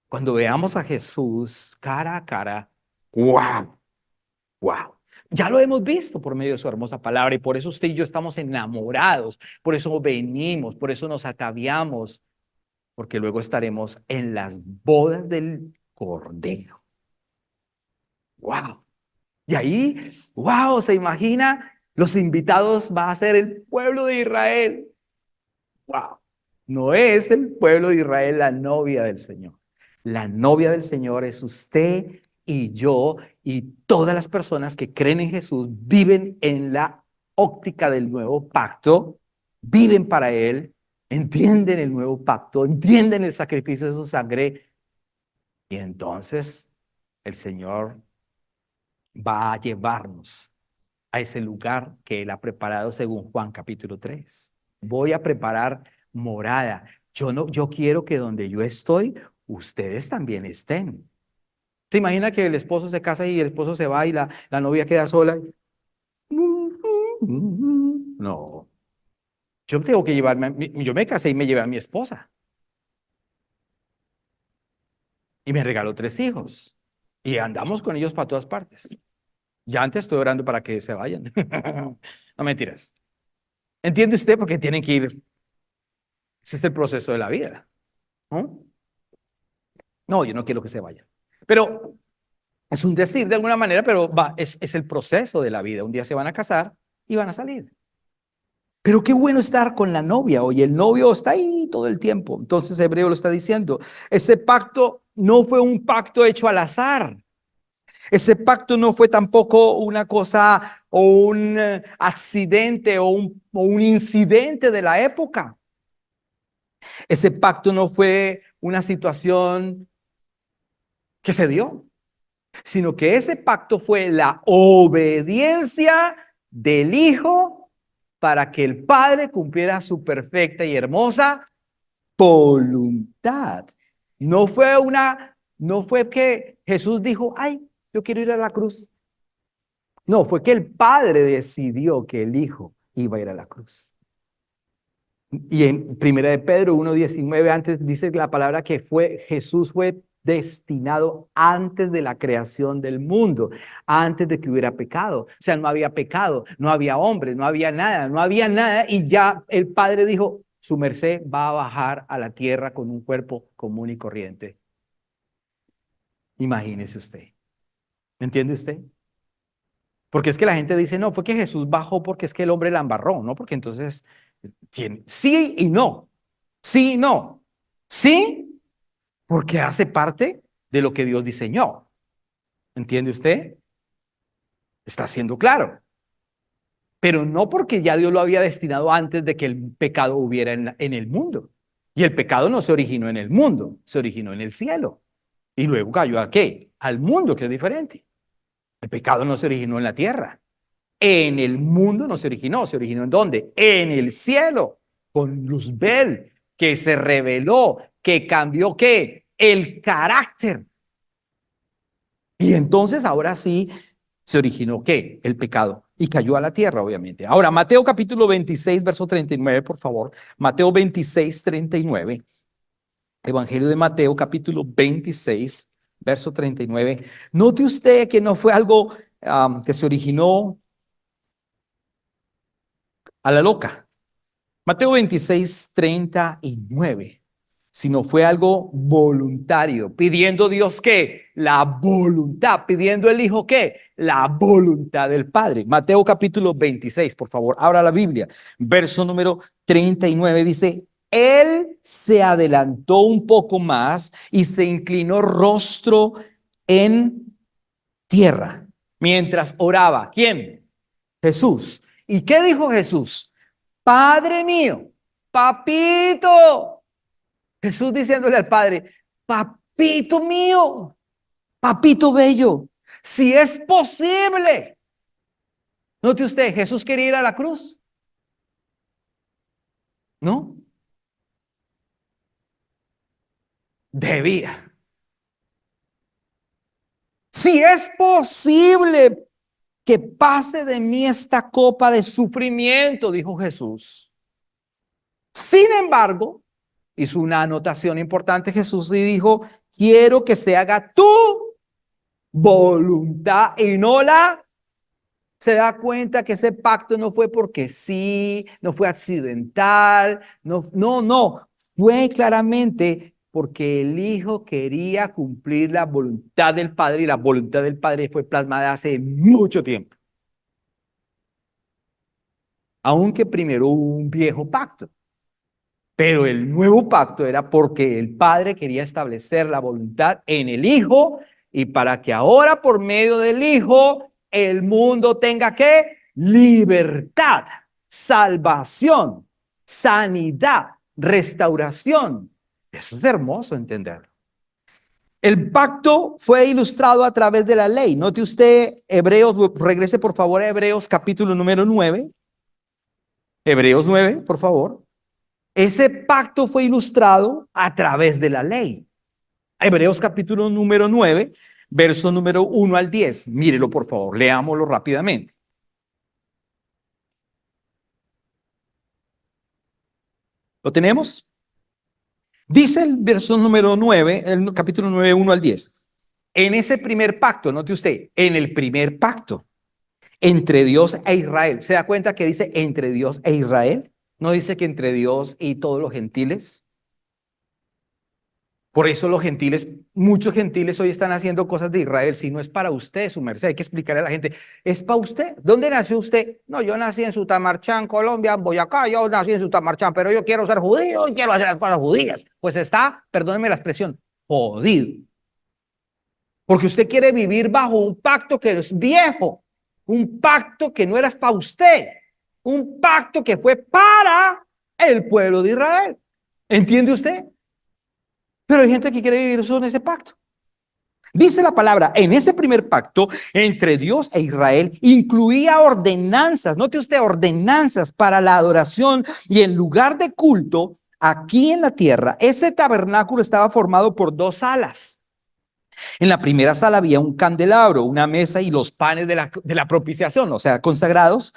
Cuando veamos a Jesús cara a cara, wow, wow. Ya lo hemos visto por medio de su hermosa palabra y por eso usted y yo estamos enamorados, por eso venimos, por eso nos ataviamos, porque luego estaremos en las bodas del Cordero. ¡Wow! Y ahí, ¡wow! Se imagina, los invitados va a ser el pueblo de Israel. ¡Wow! No es el pueblo de Israel la novia del Señor. La novia del Señor es usted y yo y todas las personas que creen en Jesús, viven en la óptica del nuevo pacto, viven para Él, entienden el nuevo pacto, entienden el sacrificio de su sangre, y entonces el Señor va a llevarnos a ese lugar que Él ha preparado según Juan capítulo 3. Voy a preparar morada. Yo quiero que donde yo estoy, ustedes también estén. ¿Te imaginas que el esposo se casa y el esposo se va y la novia queda sola? No. Yo tengo que llevarme, yo me casé y me llevé a mi esposa y me regaló 3 hijos y andamos con ellos para todas partes. Ya antes estoy orando para que se vayan. No mentiras. ¿Entiende usted? Porque tienen que ir. Ese es el proceso de la vida. ¿No? No, yo no quiero que se vayan. Pero es un decir de alguna manera, pero es el proceso de la vida. Un día se van a casar y van a salir. Pero qué bueno estar con la novia. Oye, el novio está ahí todo el tiempo. Entonces Hebreo lo está diciendo. Ese pacto no fue un pacto hecho al azar. Ese pacto no fue tampoco una cosa o un accidente o un incidente de la época. Ese pacto no fue una situación que se dio, sino que ese pacto fue la obediencia del Hijo para que el Padre cumpliera su perfecta y hermosa voluntad. No fue que Jesús dijo, ay, yo quiero ir a la cruz. No, fue que el Padre decidió que el Hijo iba a ir a la cruz. Y en Primera de Pedro 1:19 antes dice la palabra que Jesús fue destinado antes de la creación del mundo, antes de que hubiera pecado. O sea, no había pecado, no había hombres, no había nada y ya el Padre dijo, su merced va a bajar a la tierra con un cuerpo común y corriente. Imagínese usted. ¿Me entiende usted? Porque es que la gente dice, no, fue que Jesús bajó porque es que el hombre la embarró, ¿no? Porque entonces tiene sí y no, sí y no. Sí, porque hace parte de lo que Dios diseñó. ¿Entiende usted? Está siendo claro. Pero no porque ya Dios lo había destinado antes de que el pecado hubiera en el mundo. Y el pecado no se originó en el mundo, se originó en el cielo. Y luego cayó a qué? Al mundo, que es diferente. El pecado no se originó en la tierra. En el mundo no se originó ¿en dónde? En el cielo, con Luzbel, que se reveló, que cambió ¿qué? El carácter. Y entonces ahora sí se originó ¿qué? El pecado. Y cayó a la tierra, obviamente. Ahora, Mateo capítulo 26, verso 39, por favor. Mateo 26, 39. Evangelio de Mateo capítulo 26, verso 39. Note usted que no fue algo que se originó a la loca. Mateo 26, 39. Sino fue algo voluntario, pidiendo Dios que la voluntad, pidiendo el Hijo que la voluntad del Padre. Mateo capítulo 26, por favor, abra la Biblia. Verso número 39 dice, Él se adelantó un poco más y se inclinó rostro en tierra mientras oraba. ¿Quién? Jesús. ¿Y qué dijo Jesús? Padre mío, papito. Jesús diciéndole al Padre, papito mío, papito bello, si es posible. Note usted, Jesús quería ir a la cruz, ¿no? Debía. Si es posible que pase de mí esta copa de sufrimiento, dijo Jesús. Sin embargo, hizo una anotación importante Jesús y dijo, quiero que se haga tu voluntad y no la. Se da cuenta que ese pacto no fue porque sí, no fue accidental, no, fue claramente porque el Hijo quería cumplir la voluntad del Padre y la voluntad del Padre fue plasmada hace mucho tiempo. Aunque primero hubo un viejo pacto. Pero el nuevo pacto era porque el Padre quería establecer la voluntad en el Hijo y para que ahora por medio del Hijo el mundo tenga ¿qué? Libertad, salvación, sanidad, restauración. Eso es hermoso entenderlo. El pacto fue ilustrado a través de la ley. Note usted Hebreos, regrese por favor a Hebreos capítulo número 9. Hebreos 9, por favor. Ese pacto fue ilustrado a través de la ley. Hebreos capítulo número 9, verso número 1 al 10. Mírelo por favor, leámoslo rápidamente. ¿Lo tenemos? Dice el verso número 9, el capítulo 9, 1 al 10. En ese primer pacto, note usted, en el primer pacto entre Dios e Israel. ¿Se da cuenta que dice entre Dios e Israel? ¿No dice que entre Dios y todos los gentiles? Por eso los gentiles, muchos gentiles hoy están haciendo cosas de Israel. Si no es para usted, su merced, hay que explicarle a la gente, es para usted. ¿Dónde nació usted? No, yo nací en Sutamarchán, Colombia, en Boyacá, yo nací en Sutamarchán, pero yo quiero ser judío y quiero hacer las cosas judías. Pues está, perdónenme la expresión, jodido. Porque usted quiere vivir bajo un pacto que es viejo, un pacto que no era para usted, un pacto que fue para el pueblo de Israel. ¿Entiende usted? Pero hay gente que quiere vivir eso en ese pacto. Dice la palabra, en ese primer pacto entre Dios e Israel incluía ordenanzas, note usted, ordenanzas para la adoración y en lugar de culto aquí en la tierra. Ese tabernáculo estaba formado por dos salas. En la primera sala había un candelabro, una mesa y los panes de la propiciación, o sea, consagrados,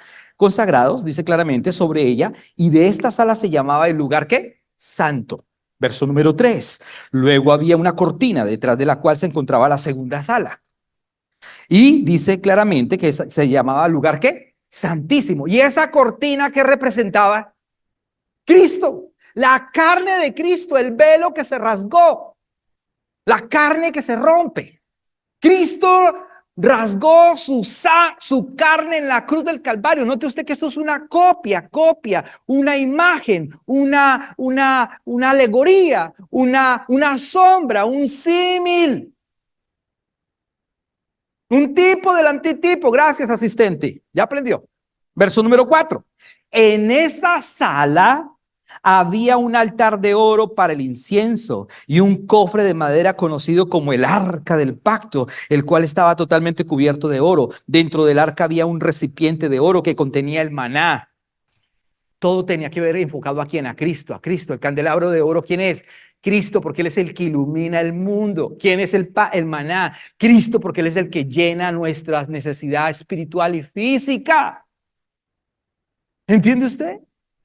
dice claramente, sobre ella. Y de esta sala se llamaba el lugar, ¿qué? Santo. Verso número 3. Luego había una cortina detrás de la cual se encontraba la segunda sala. Y dice claramente que se llamaba lugar, ¿qué? Santísimo. Y esa cortina que representaba Cristo, la carne de Cristo, el velo que se rasgó, la carne que se rompe. Cristo rasgó su carne en la cruz del Calvario. Note usted que esto es una copia, una imagen, una alegoría, una sombra, un símil. Un tipo del antitipo. Gracias, asistente. Ya aprendió. Verso número 4. En esa sala había un altar de oro para el incienso y un cofre de madera conocido como el arca del pacto, el cual estaba totalmente cubierto de oro. Dentro del arca había un recipiente de oro que contenía el maná. Todo tenía que ver enfocado a quién, a Cristo, a Cristo. El candelabro de oro, ¿quién es? Cristo, porque Él es el que ilumina el mundo. ¿Quién es el maná? Cristo, porque Él es el que llena nuestras necesidades espiritual y física. ¿Entiende usted?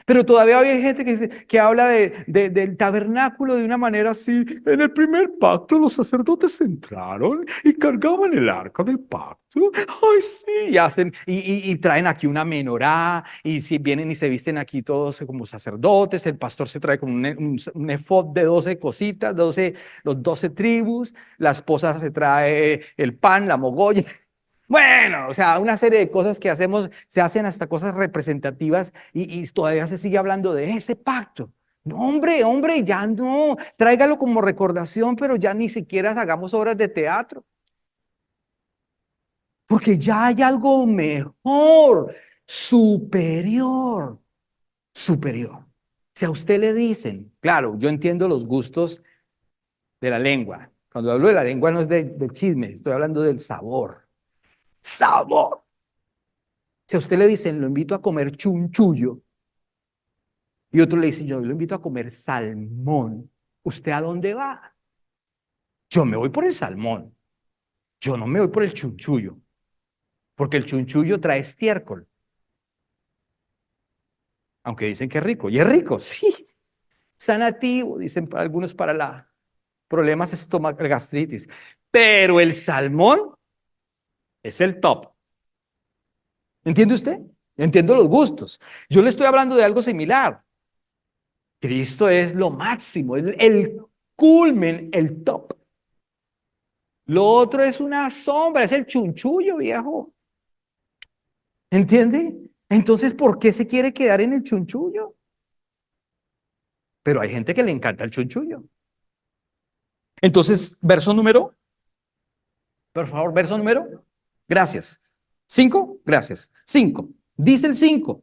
Pero todavía hay gente que habla del tabernáculo de una manera así. En el primer pacto los sacerdotes entraron y cargaban el arca del pacto. Ay, sí, y hacen, y traen aquí una menorá, y si vienen y se visten aquí todos como sacerdotes, el pastor se trae como un efod de 12 cositas, los 12 tribus, la esposa se trae el pan, la mogolla. Bueno, o sea, una serie de cosas que hacemos, se hacen hasta cosas representativas y todavía se sigue hablando de ese pacto. No, hombre, ya no, tráigalo como recordación, pero ya ni siquiera hagamos obras de teatro, porque ya hay algo mejor, superior. Si a usted le dicen, claro, yo entiendo los gustos de la lengua. Cuando hablo de la lengua no es de chisme, estoy hablando del sabor. Sabor. Si a usted le dicen, lo invito a comer chunchullo, y otro le dice, yo lo invito a comer salmón, ¿usted a dónde va? Yo me voy por el salmón, yo no me voy por el chunchullo, porque el chunchullo trae estiércol, aunque dicen que es rico, y es rico, sí, sanativo, dicen algunos para la problemas estomacales, gastritis, pero el salmón es el top. ¿Entiende usted? Entiendo los gustos. Yo le estoy hablando de algo similar. Cristo es lo máximo, culmen, el top. Lo otro es una sombra, es el chunchullo, viejo. ¿Entiende? Entonces, ¿por qué se quiere quedar en el chunchullo? Pero hay gente que le encanta el chunchullo. Entonces, verso número, por favor, verso número. Gracias. 5, gracias. 5. Dice el 5.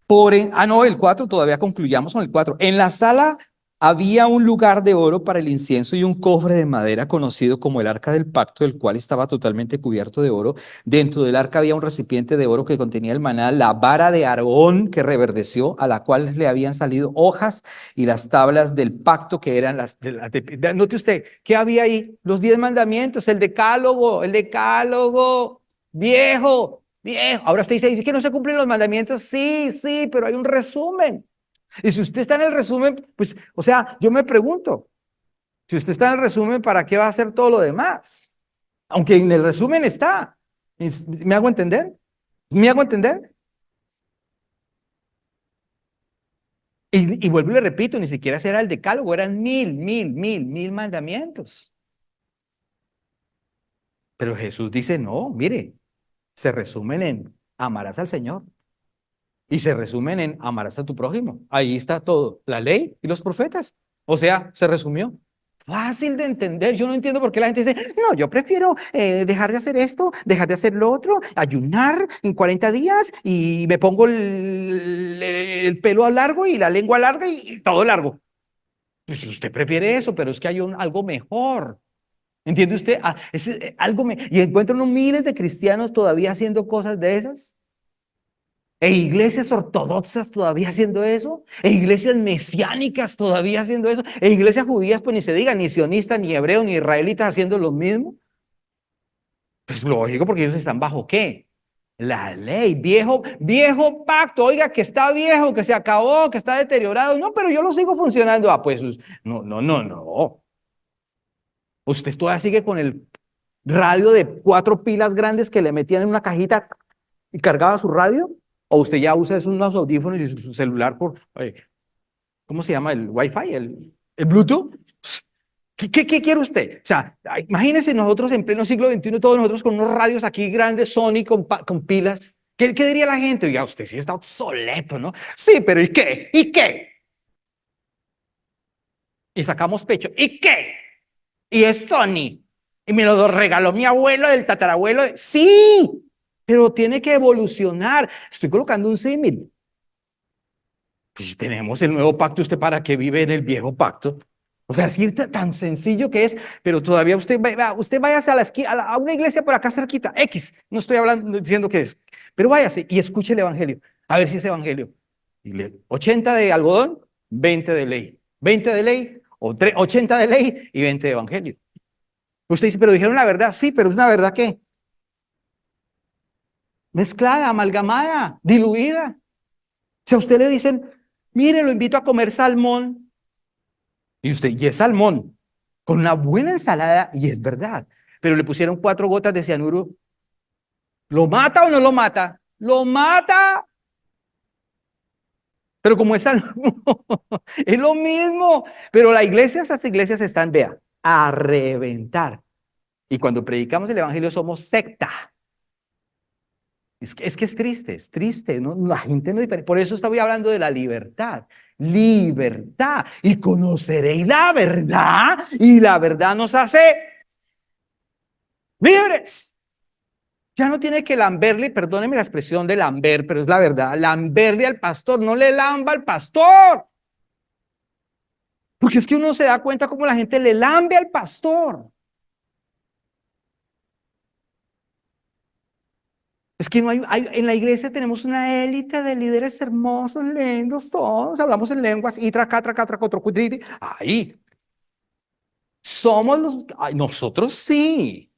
No, el 4, todavía concluyamos con el 4. En la sala había un lugar de oro para el incienso y un cofre de madera conocido como el arca del pacto, el cual estaba totalmente cubierto de oro. Dentro del arca había un recipiente de oro que contenía el maná, la vara de Aarón que reverdeció, a la cual le habían salido hojas, y las tablas del pacto que eran note usted, ¿qué había ahí? Los 10 mandamientos, el decálogo, viejo. Bien, ahora usted dice que no se cumplen los mandamientos. Sí, sí, pero hay un resumen. Y si usted está en el resumen, pues, o sea, yo me pregunto, si usted está en el resumen, ¿para qué va a hacer todo lo demás? Aunque en el resumen está. ¿Me hago entender? ¿Me hago entender? Y vuelvo y le repito, ni siquiera era el decálogo, eran mil mandamientos. Pero Jesús dice, no, mire, se resumen en amarás al Señor. Y se resumen en amarás a tu prójimo. Ahí está todo, la ley y los profetas. O sea, se resumió. Fácil de entender. Yo no entiendo por qué la gente dice, no, yo prefiero dejar de hacer esto, dejar de hacer lo otro, ayunar en 40 días y me pongo el pelo largo y la lengua larga y todo largo. Pues usted prefiere eso, pero es que hay algo mejor. ¿Entiende usted? Y encuentran miles de cristianos todavía haciendo cosas de esas. E iglesias ortodoxas todavía haciendo eso, e iglesias mesiánicas todavía haciendo eso, e iglesias judías, pues ni se diga, ni sionistas, ni hebreos, ni israelitas haciendo lo mismo. Pues lógico, porque ellos están bajo ¿qué? La ley, viejo pacto, oiga, que está viejo, que se acabó, que está deteriorado. No, pero yo lo sigo funcionando. Ah, pues no. Usted todavía sigue con el radio de 4 pilas grandes que le metían en una cajita y cargaba su radio. ¿O usted ya usa unos audífonos y su celular ¿cómo se llama? ¿El Wi-Fi? ¿El Bluetooth? ¿Qué quiere usted? O sea, imagínense nosotros en pleno siglo XXI, todos nosotros con unos radios aquí grandes, Sony, con pilas. ¿Qué diría la gente? Oiga, usted sí está obsoleto, ¿no? Sí, pero ¿y qué? ¿Y qué? Y sacamos pecho. ¿Y qué? Y es Sony. Y me lo regaló mi abuelo del tatarabuelo. Sí, pero tiene que evolucionar. Estoy colocando un símil. Pues tenemos el nuevo pacto, ¿usted para qué vive en el viejo pacto? O sea, así tan sencillo que es, pero todavía usted váyase a la esquina, a una iglesia por acá cerquita, X, no estoy hablando, diciendo que es, pero váyase y escuche el evangelio, a ver si es evangelio. 80 de algodón, 20 de ley, 20 de ley, o 80 de ley y 20 de evangelio. Usted dice, pero dijeron la verdad, sí, pero es una verdad que mezclada, amalgamada, diluida. Si a usted le dicen, mire, lo invito a comer salmón, y es salmón, con una buena ensalada, y es verdad, pero le pusieron 4 gotas de cianuro, ¿lo mata o no lo mata? Lo mata, pero como es salmón, es lo mismo, pero esas iglesias están, vea, a reventar, y cuando predicamos el evangelio somos secta. Es que es triste, ¿no? La gente no es diferente. Por eso estaba hablando de la libertad. Libertad. Y conoceréis la verdad, y la verdad nos hace libres. Ya no tiene que lamberle, perdóneme la expresión de lamber, pero es la verdad, lamberle al pastor, no le lamba al pastor. Porque es que uno se da cuenta cómo la gente le lambe al pastor. Es que no en la iglesia tenemos una élite de líderes hermosos, lindos, todos, hablamos en lenguas, y otro cutriti. Ahí, somos nosotros sí.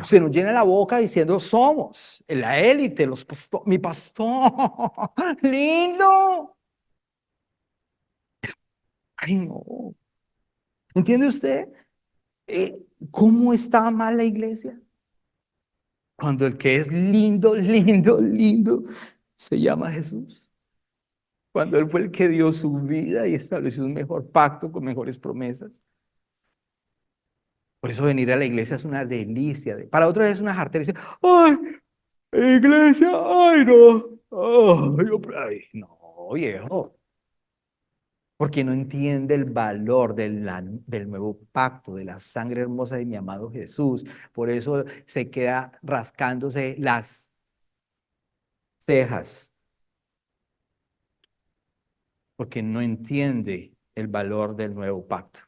Se nos llena la boca diciendo somos la élite, mi pastor, lindo. Ay, no. ¿Entiende usted cómo está mal la iglesia? Cuando el que es lindo se llama Jesús. cuando Él fue el que dio su vida y estableció un mejor pacto con mejores promesas. Por eso venir a la iglesia es una delicia. Para otros es una jartera. Dice, ¡ay, iglesia! ¡Ay, no! ¡Ay, no, viejo! Porque no entiende el valor del nuevo pacto, de la sangre hermosa de mi amado Jesús. Por eso se queda rascándose las cejas, porque no entiende el valor del nuevo pacto,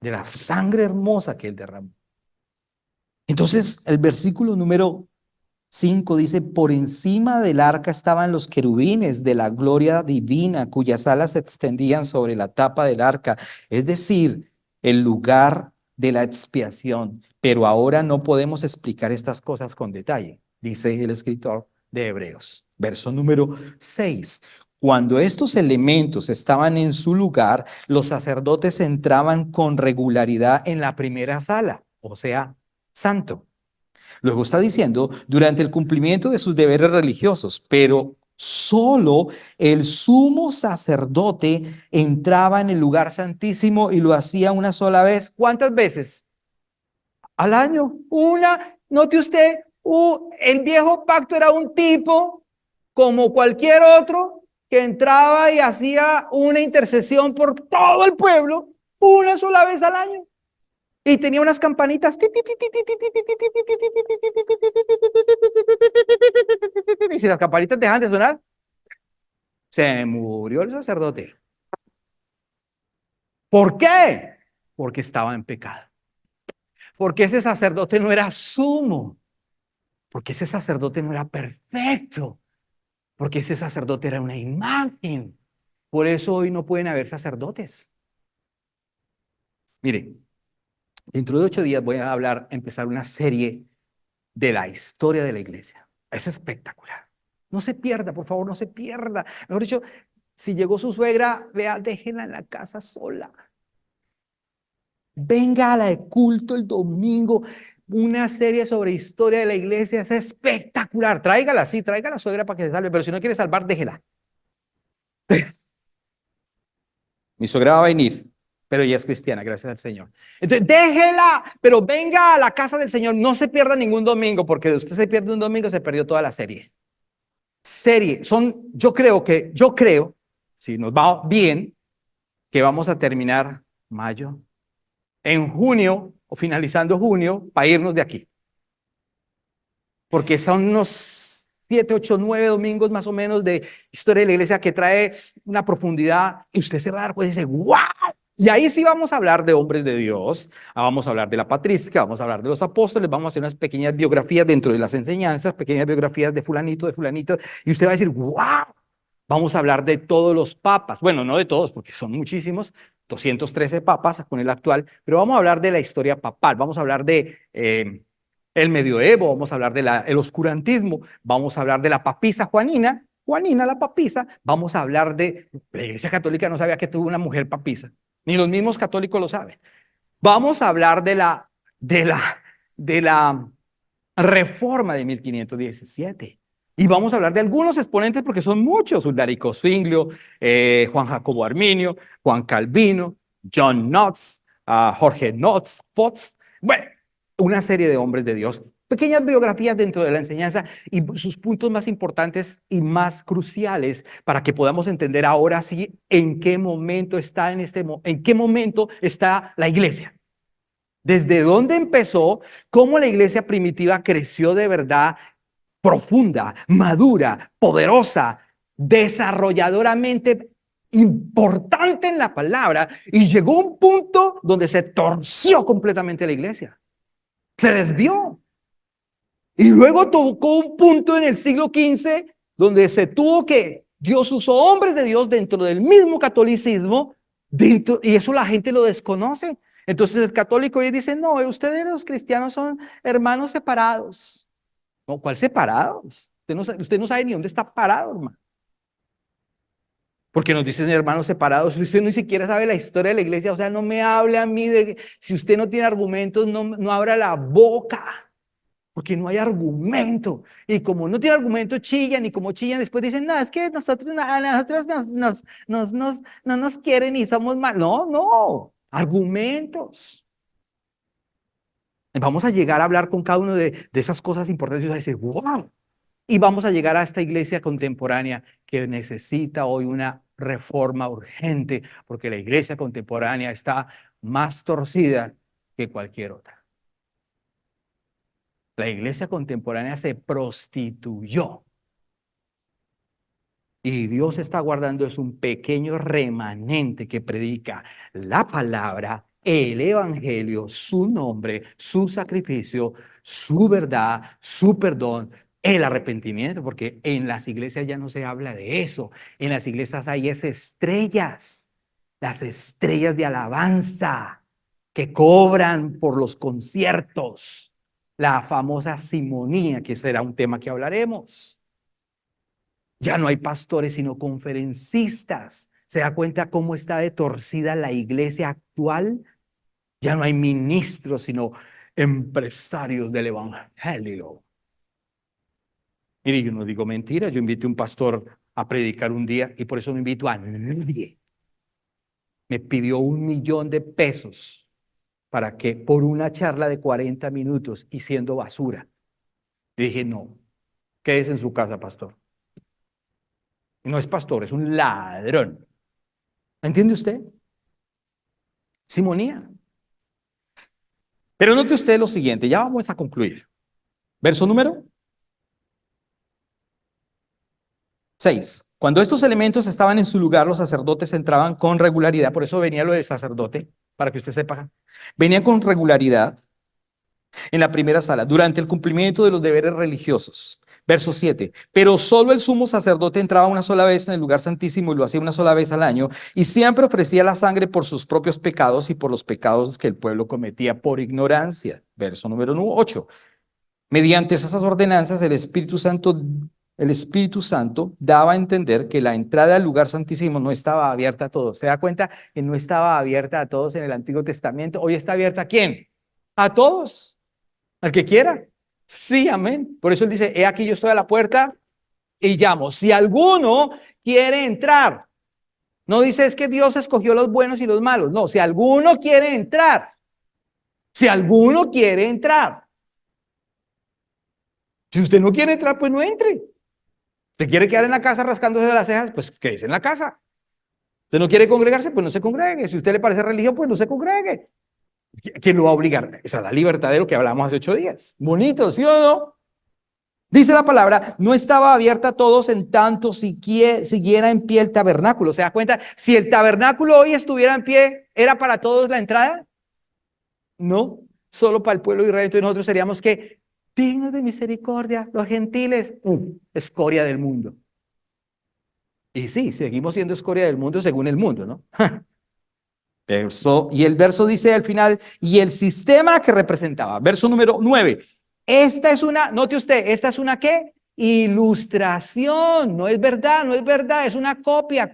de la sangre hermosa que Él derramó. Entonces, el versículo número 5 dice, por encima del arca estaban los querubines de la gloria divina, cuyas alas se extendían sobre la tapa del arca, es decir, el lugar de la expiación. Pero ahora no podemos explicar estas cosas con detalle, dice el escritor de Hebreos. Verso número 6. Cuando estos elementos estaban en su lugar, los sacerdotes entraban con regularidad en la primera sala, o sea, santo. Luego está diciendo, durante el cumplimiento de sus deberes religiosos, pero solo el sumo sacerdote entraba en el lugar santísimo y lo hacía una sola vez. ¿Cuántas veces? Al año. Una. Note usted, el viejo pacto era un tipo como cualquier otro que entraba y hacía una intercesión por todo el pueblo una sola vez al año. Y tenía unas campanitas. Y si las campanitas dejan de sonar, se murió el sacerdote. ¿Por qué? Porque estaba en pecado. Porque ese sacerdote no era sumo. Porque ese sacerdote no era perfecto. Porque ese sacerdote era una imagen. Por eso hoy no pueden haber sacerdotes. Mire, dentro de 8 días voy a empezar una serie de la historia de la iglesia. Es espectacular. No se pierda, por favor, no se pierda. Mejor dicho, si llegó su suegra, vea, déjenla en la casa sola. Venga a la de culto el domingo. Una serie sobre historia de la iglesia es espectacular. Tráigala, sí, traiga a la suegra para que se salve, pero si no quiere salvar, déjela. Mi suegra va a venir, pero ella es cristiana, gracias al Señor. Entonces, déjela, pero venga a la casa del Señor. No se pierda ningún domingo, porque de usted se pierde un domingo, se perdió toda la serie. Yo creo, si nos va bien, que vamos a terminar mayo, en junio o finalizando junio, para irnos de aquí. Porque son unos 7, 8, 9 domingos más o menos de historia de la iglesia que trae una profundidad y usted se va a dar cuenta y dice, ¡wow! Y ahí sí vamos a hablar de hombres de Dios, vamos a hablar de la patrística, vamos a hablar de los apóstoles, vamos a hacer unas pequeñas biografías dentro de las enseñanzas, pequeñas biografías de fulanito, y usted va a decir, ¡wow! Vamos a hablar de todos los papas, bueno, no de todos porque son muchísimos, 213 papas con el actual, pero vamos a hablar de la historia papal, vamos a hablar de el medioevo, vamos a hablar del oscurantismo, vamos a hablar de la papisa Juanina la papisa, vamos a hablar de, la Iglesia Católica no sabía que tuvo una mujer papisa, ni los mismos católicos lo saben. Vamos a hablar de la reforma de 1517. Y vamos a hablar de algunos exponentes porque son muchos, Uldarico Zwinglio, Juan Jacobo Arminio, Juan Calvino, John Knox, Jorge Knox, Potts, bueno, una serie de hombres de Dios, pequeñas biografías dentro de la enseñanza y sus puntos más importantes y más cruciales para que podamos entender ahora sí en qué momento está en qué momento está la iglesia. Desde dónde empezó, cómo la iglesia primitiva creció de verdad profunda, madura, poderosa, desarrolladoramente importante en la palabra y llegó un punto donde se torció completamente la iglesia. Se desvió. Y luego tocó un punto en el siglo XV donde Dios usó hombres de Dios dentro del mismo catolicismo, y eso la gente lo desconoce. Entonces el católico hoy dice, no, ustedes los cristianos son hermanos separados. No, ¿cuál separados? Usted no sabe ni dónde está parado, hermano. Porque nos dicen hermanos separados, usted ni siquiera sabe la historia de la iglesia, o sea, no me hable a mí si usted no tiene argumentos, no abra la boca. porque no hay argumento. Y como no tiene argumento, chillan, y como chillan, después dicen, no, es que nosotros, a nosotros no nos quieren y somos mal. No, no, argumentos. Vamos a llegar a hablar con cada uno de esas cosas importantes y vas a decir, wow. Y vamos a llegar a esta iglesia contemporánea que necesita hoy una reforma urgente, porque la iglesia contemporánea está más torcida que cualquier otra. La iglesia contemporánea se prostituyó y Dios está guardando es un pequeño remanente que predica la palabra, el evangelio, su nombre, su sacrificio, su verdad, su perdón, el arrepentimiento, porque en las iglesias ya no se habla de eso. En las iglesias hay esas estrellas, las estrellas de alabanza que cobran por los conciertos. La famosa simonía, que será un tema que hablaremos. Ya no hay pastores, sino conferencistas. ¿Se da cuenta cómo está de torcida la iglesia actual? Ya no hay ministros, sino empresarios del evangelio. Mire, yo no digo mentiras, yo invité a un pastor a predicar un día y por eso no invito a nadie. Me pidió $1.000.000 para que por una charla de 40 minutos y siendo basura. Le dije, no, quédese en su casa, pastor. No es pastor, es un ladrón. ¿Entiende usted? Simonía. Pero note usted lo siguiente, ya vamos a concluir. Verso número 6. Cuando estos elementos estaban en su lugar, los sacerdotes entraban con regularidad. Por eso venía lo del sacerdote, para que usted sepa. Venían con regularidad en la primera sala, durante el cumplimiento de los deberes religiosos. Verso 7. Pero solo el sumo sacerdote entraba una sola vez en el lugar santísimo y lo hacía una sola vez al año, y siempre ofrecía la sangre por sus propios pecados y por los pecados que el pueblo cometía por ignorancia. Verso número 8. Mediante esas ordenanzas, el Espíritu Santo daba a entender que la entrada al lugar santísimo no estaba abierta a todos. ¿Se da cuenta que no estaba abierta a todos en el Antiguo Testamento? Hoy está abierta ¿a quién? A todos, al que quiera. Sí, amén. Por eso él dice, he aquí yo estoy a la puerta y llamo. Si alguno quiere entrar, no dice es que Dios escogió los buenos y los malos. No, si alguno quiere entrar, si alguno quiere entrar. Si usted no quiere entrar, pues no entre. ¿Usted quiere quedar en la casa rascándose las cejas? Pues quédese en la casa. ¿Usted no quiere congregarse? Pues no se congregue. Si a usted le parece religión, pues no se congregue. ¿Quién lo va a obligar? Esa es la libertad de lo que hablamos hace 8 días. Bonito, ¿sí o no? Dice la palabra, no estaba abierta a todos en tanto siguiera en pie el tabernáculo. ¿Se da cuenta? Si el tabernáculo hoy estuviera en pie, ¿era para todos la entrada? No, solo para el pueblo de Israel. Entonces nosotros seríamos que dignos de misericordia, los gentiles, escoria del mundo. Y sí, seguimos siendo escoria del mundo según el mundo, ¿no? Y el verso dice al final, y el sistema que representaba, verso número 9. Esta es una, note usted, esta es una ¿qué? Ilustración, no es verdad, no es verdad, es una copia.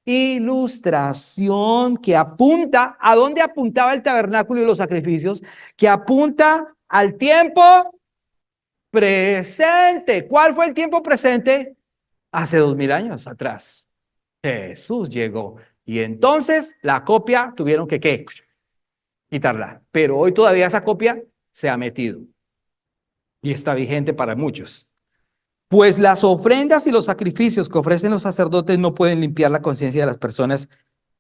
Ilustración que apunta, ¿a dónde apuntaba el tabernáculo y los sacrificios? Que apunta al tiempo presente. ¿Cuál fue el tiempo presente? Hace 2000 años atrás. Jesús llegó. Y entonces la copia tuvieron que ¿qué? Quitarla. Pero hoy todavía esa copia se ha metido y está vigente para muchos. Pues las ofrendas y los sacrificios que ofrecen los sacerdotes no pueden limpiar la conciencia de las personas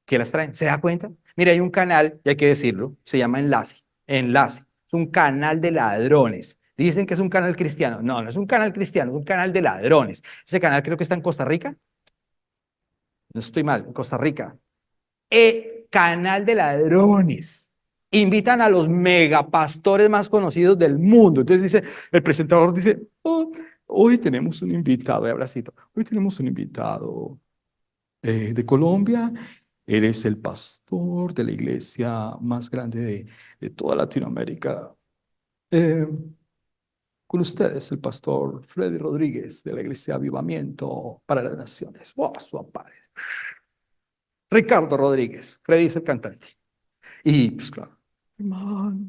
que las traen. ¿Se da cuenta? Mira, hay un canal, y hay que decirlo, se llama Enlace. Enlace. Es un canal de ladrones. Dicen que es un canal cristiano. No, no es un canal cristiano, es un canal de ladrones. Ese canal creo que está en Costa Rica. No estoy mal, en Costa Rica. Canal de ladrones. Invitan a los megapastores más conocidos del mundo. Entonces dice, el presentador dice, oh, hoy tenemos un invitado, abracito, hoy tenemos un invitado de Colombia. Eres el pastor de la iglesia más grande de toda Latinoamérica. Con ustedes, el pastor Freddy Rodríguez de la iglesia Avivamiento para las Naciones. ¡Wow! Su padre. Ricardo Rodríguez. Freddy es el cantante. Y pues claro, hermano,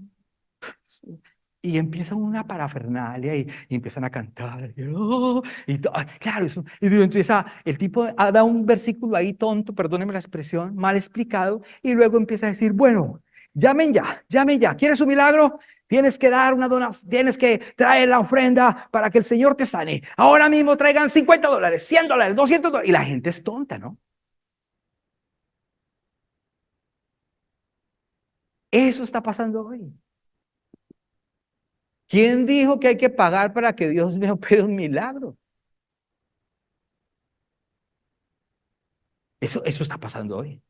Y empieza una parafernalia y empiezan a cantar. Claro, y empieza, el tipo da un versículo ahí tonto, perdóneme la expresión, mal explicado, y luego empieza a decir, bueno, llamen ya. ¿Quieres un milagro? Tienes que dar una donación, tienes que traer la ofrenda para que el Señor te sane. Ahora mismo traigan $50, $100, $200. Y la gente es tonta, ¿no? Eso está pasando hoy. ¿Quién dijo que hay que pagar para que Dios me opere un milagro? Eso está pasando hoy.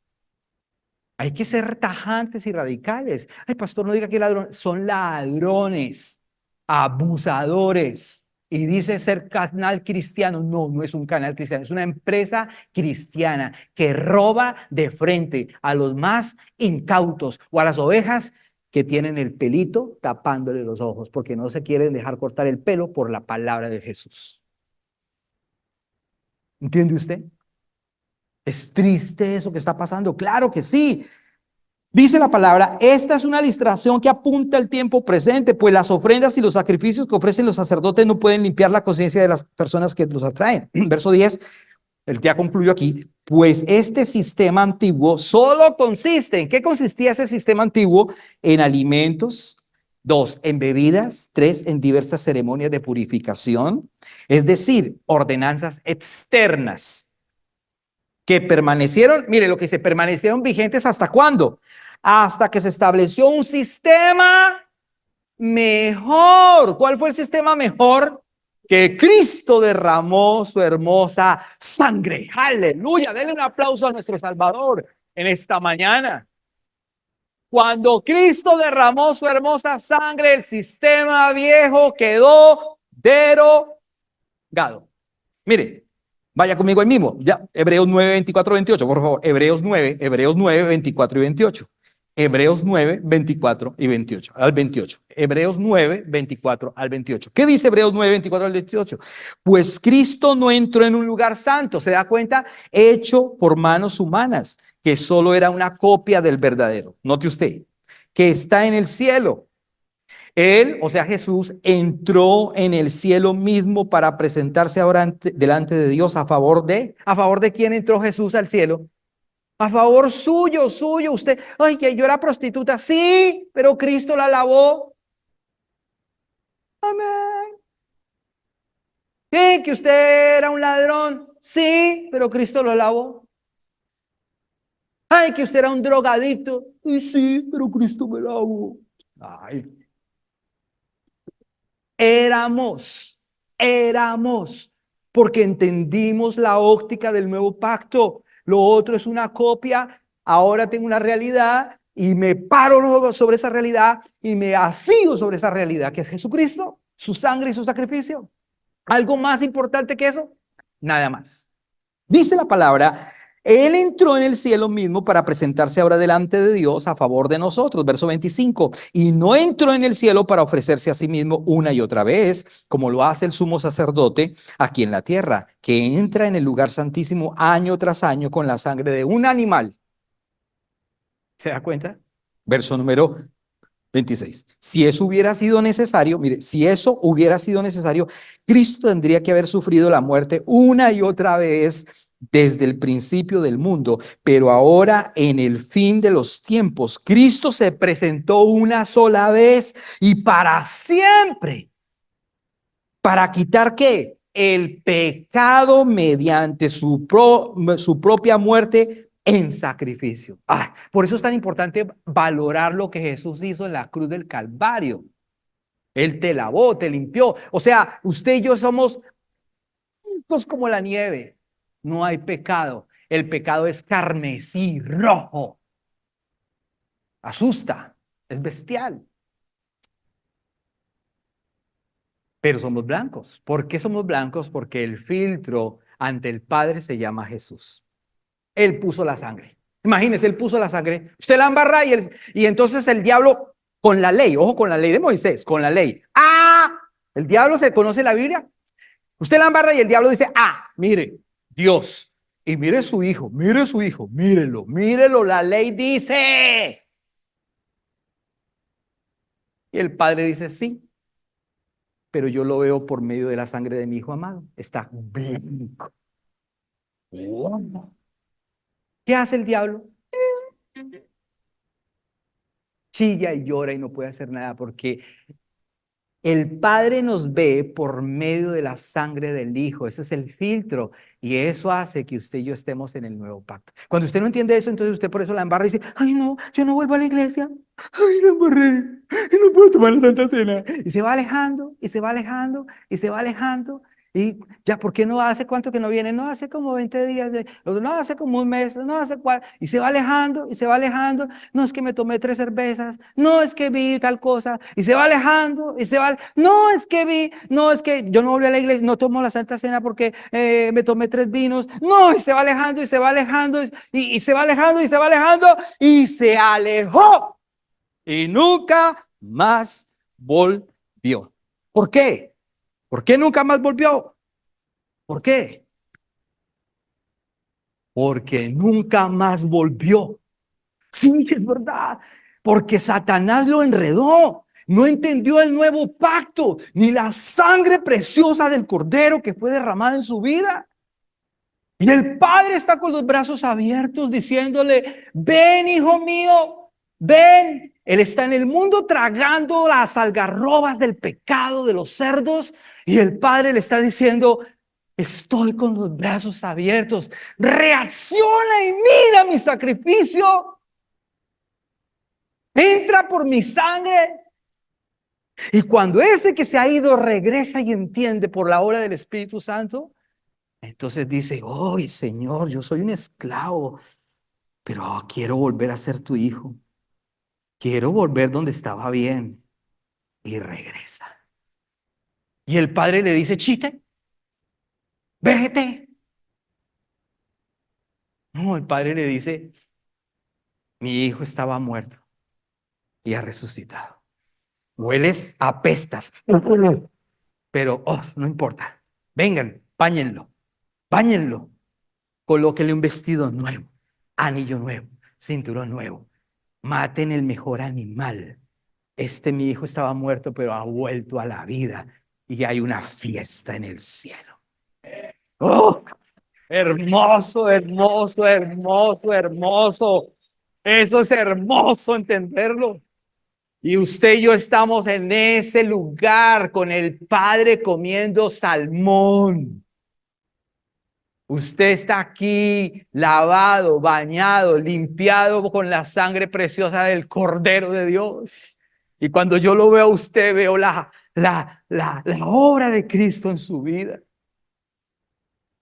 Hay que ser tajantes y radicales. Ay, pastor, no diga que ladrones. Son ladrones, abusadores. Y dice ser canal cristiano. No, no es un canal cristiano. Es una empresa cristiana que roba de frente a los más incautos o a las ovejas que tienen el pelito tapándole los ojos porque no se quieren dejar cortar el pelo por la palabra de Jesús. ¿Entiende usted? ¿Es triste eso que está pasando? Claro que sí. Dice la palabra, esta es una ilustración que apunta al tiempo presente, pues las ofrendas y los sacrificios que ofrecen los sacerdotes no pueden limpiar la conciencia de las personas que los atraen. Verso 10, el ya concluyo aquí, pues este sistema antiguo solo consiste, ¿en qué consistía ese sistema antiguo? En alimentos, 2, en bebidas, 3, en diversas ceremonias de purificación, es decir, ordenanzas externas que permanecieron, mire lo que se permanecieron vigentes hasta cuándo, hasta que se estableció un sistema mejor. ¿Cuál fue el sistema mejor? Que Cristo derramó su hermosa sangre. Aleluya, denle un aplauso a nuestro Salvador en esta mañana. Cuando Cristo derramó su hermosa sangre, el sistema viejo quedó derogado. Mire, vaya conmigo ahí mismo. Ya, Hebreos 9, 24, 28, por favor. Hebreos 9, 24 y 28. Hebreos 9, 24 y 28, al 28. Hebreos 9, 24 al 28. ¿Qué dice Hebreos 9, 24 al 28? Pues Cristo no entró en un lugar santo, ¿se da cuenta? Hecho por manos humanas, que solo era una copia del verdadero. Note usted, que está en el cielo. Él, o sea, Jesús, entró en el cielo mismo para presentarse ahora delante de Dios ¿a favor de quién entró Jesús al cielo? A favor suyo. Usted, ay, que yo era prostituta, sí, pero Cristo la lavó. Amén. Sí, que usted era un ladrón, sí, pero Cristo lo lavó. Ay, que usted era un drogadicto, y sí, pero Cristo me lavó. Ay, éramos, porque entendimos la óptica del nuevo pacto. Lo otro es una copia, ahora tengo una realidad y me paro sobre esa realidad y me asigo sobre esa realidad que es Jesucristo, su sangre y su sacrificio. ¿Algo más importante que eso? Nada más. Dice la palabra, él entró en el cielo mismo para presentarse ahora delante de Dios a favor de nosotros, verso 25, y no entró en el cielo para ofrecerse a sí mismo una y otra vez, como lo hace el sumo sacerdote aquí en la tierra, que entra en el lugar santísimo año tras año con la sangre de un animal. ¿Se da cuenta? Verso número 26. Si eso hubiera sido necesario, mire, si eso hubiera sido necesario, Cristo tendría que haber sufrido la muerte una y otra vez desde el principio del mundo, pero ahora en el fin de los tiempos, Cristo se presentó una sola vez y para siempre, para quitar ¿qué? El pecado mediante su propia muerte en sacrificio. Por eso es tan importante valorar lo que Jesús hizo en la cruz del Calvario. Él te lavó, te limpió. O sea, usted y yo somos blancos como la nieve. No hay pecado. El pecado es carmesí, rojo. Asusta, es bestial. Pero somos blancos. ¿Por qué somos blancos? Porque el filtro ante el Padre se llama Jesús. Él puso la sangre. Imagínese, él puso la sangre. Usted la embarra y entonces el diablo con la ley, ojo con la ley de Moisés, con la ley. El diablo se conoce la Biblia. Usted la embarra y el diablo dice, mire, Dios. Y mire su hijo, mírelo. La ley dice. Y el padre dice, sí, pero yo lo veo por medio de la sangre de mi hijo amado. Está blanco. ¿Qué hace el diablo? Chilla y llora y no puede hacer nada porque el Padre nos ve por medio de la sangre del Hijo. Ese es el filtro. Y eso hace que usted y yo estemos en el nuevo pacto. Cuando usted no entiende eso, entonces usted por eso la embarra y dice, ay no, yo no vuelvo a la iglesia. Ay, la embarré. Y no puedo tomar la Santa Cena. Y se va alejando, y se va alejando, y se va alejando. Y ya, ¿por qué no hace cuánto que no viene? No, hace como 20 días, no, hace como un mes, no, hace cuál. Y se va alejando, y se va alejando. No es que me tomé 3 cervezas, no es que vi tal cosa. Y se va alejando, y se va, no es que vi, no es que yo no volví a la iglesia, no tomo la Santa Cena porque me tomé 3 vinos. No, y se va alejando, y se va alejando, y se va alejando, y se va alejando, y se alejó. Y nunca más volvió. ¿Por qué? ¿Por qué nunca más volvió? ¿Por qué? Porque nunca más volvió. Sí, es verdad. Porque Satanás lo enredó. No entendió el nuevo pacto, ni la sangre preciosa del Cordero que fue derramada en su vida. Y el Padre está con los brazos abiertos diciéndole, ven, hijo mío, ven. Él está en el mundo tragando las algarrobas del pecado de los cerdos y el Padre le está diciendo, estoy con los brazos abiertos, reacciona y mira mi sacrificio, entra por mi sangre. Y cuando ese que se ha ido regresa y entiende por la obra del Espíritu Santo, entonces dice, oh Señor, yo soy un esclavo, pero quiero volver a ser tu hijo. Quiero volver donde estaba bien. Y regresa. Y el padre le dice, chite, vete. No, el padre le dice, mi hijo estaba muerto y ha resucitado. Hueles, apestas. Pero, oh, no importa. Vengan, báñenlo, báñenlo. Colóquenle un vestido nuevo, anillo nuevo, cinturón nuevo. Maten el mejor animal. Mi hijo estaba muerto, pero ha vuelto a la vida y hay una fiesta en el cielo. ¡Oh! Hermoso, hermoso, hermoso, hermoso. Eso es hermoso entenderlo. Y usted y yo estamos en ese lugar con el Padre comiendo salmón. Usted está aquí lavado, bañado, limpiado con la sangre preciosa del Cordero de Dios. Y cuando yo lo veo a usted, veo la obra de Cristo en su vida.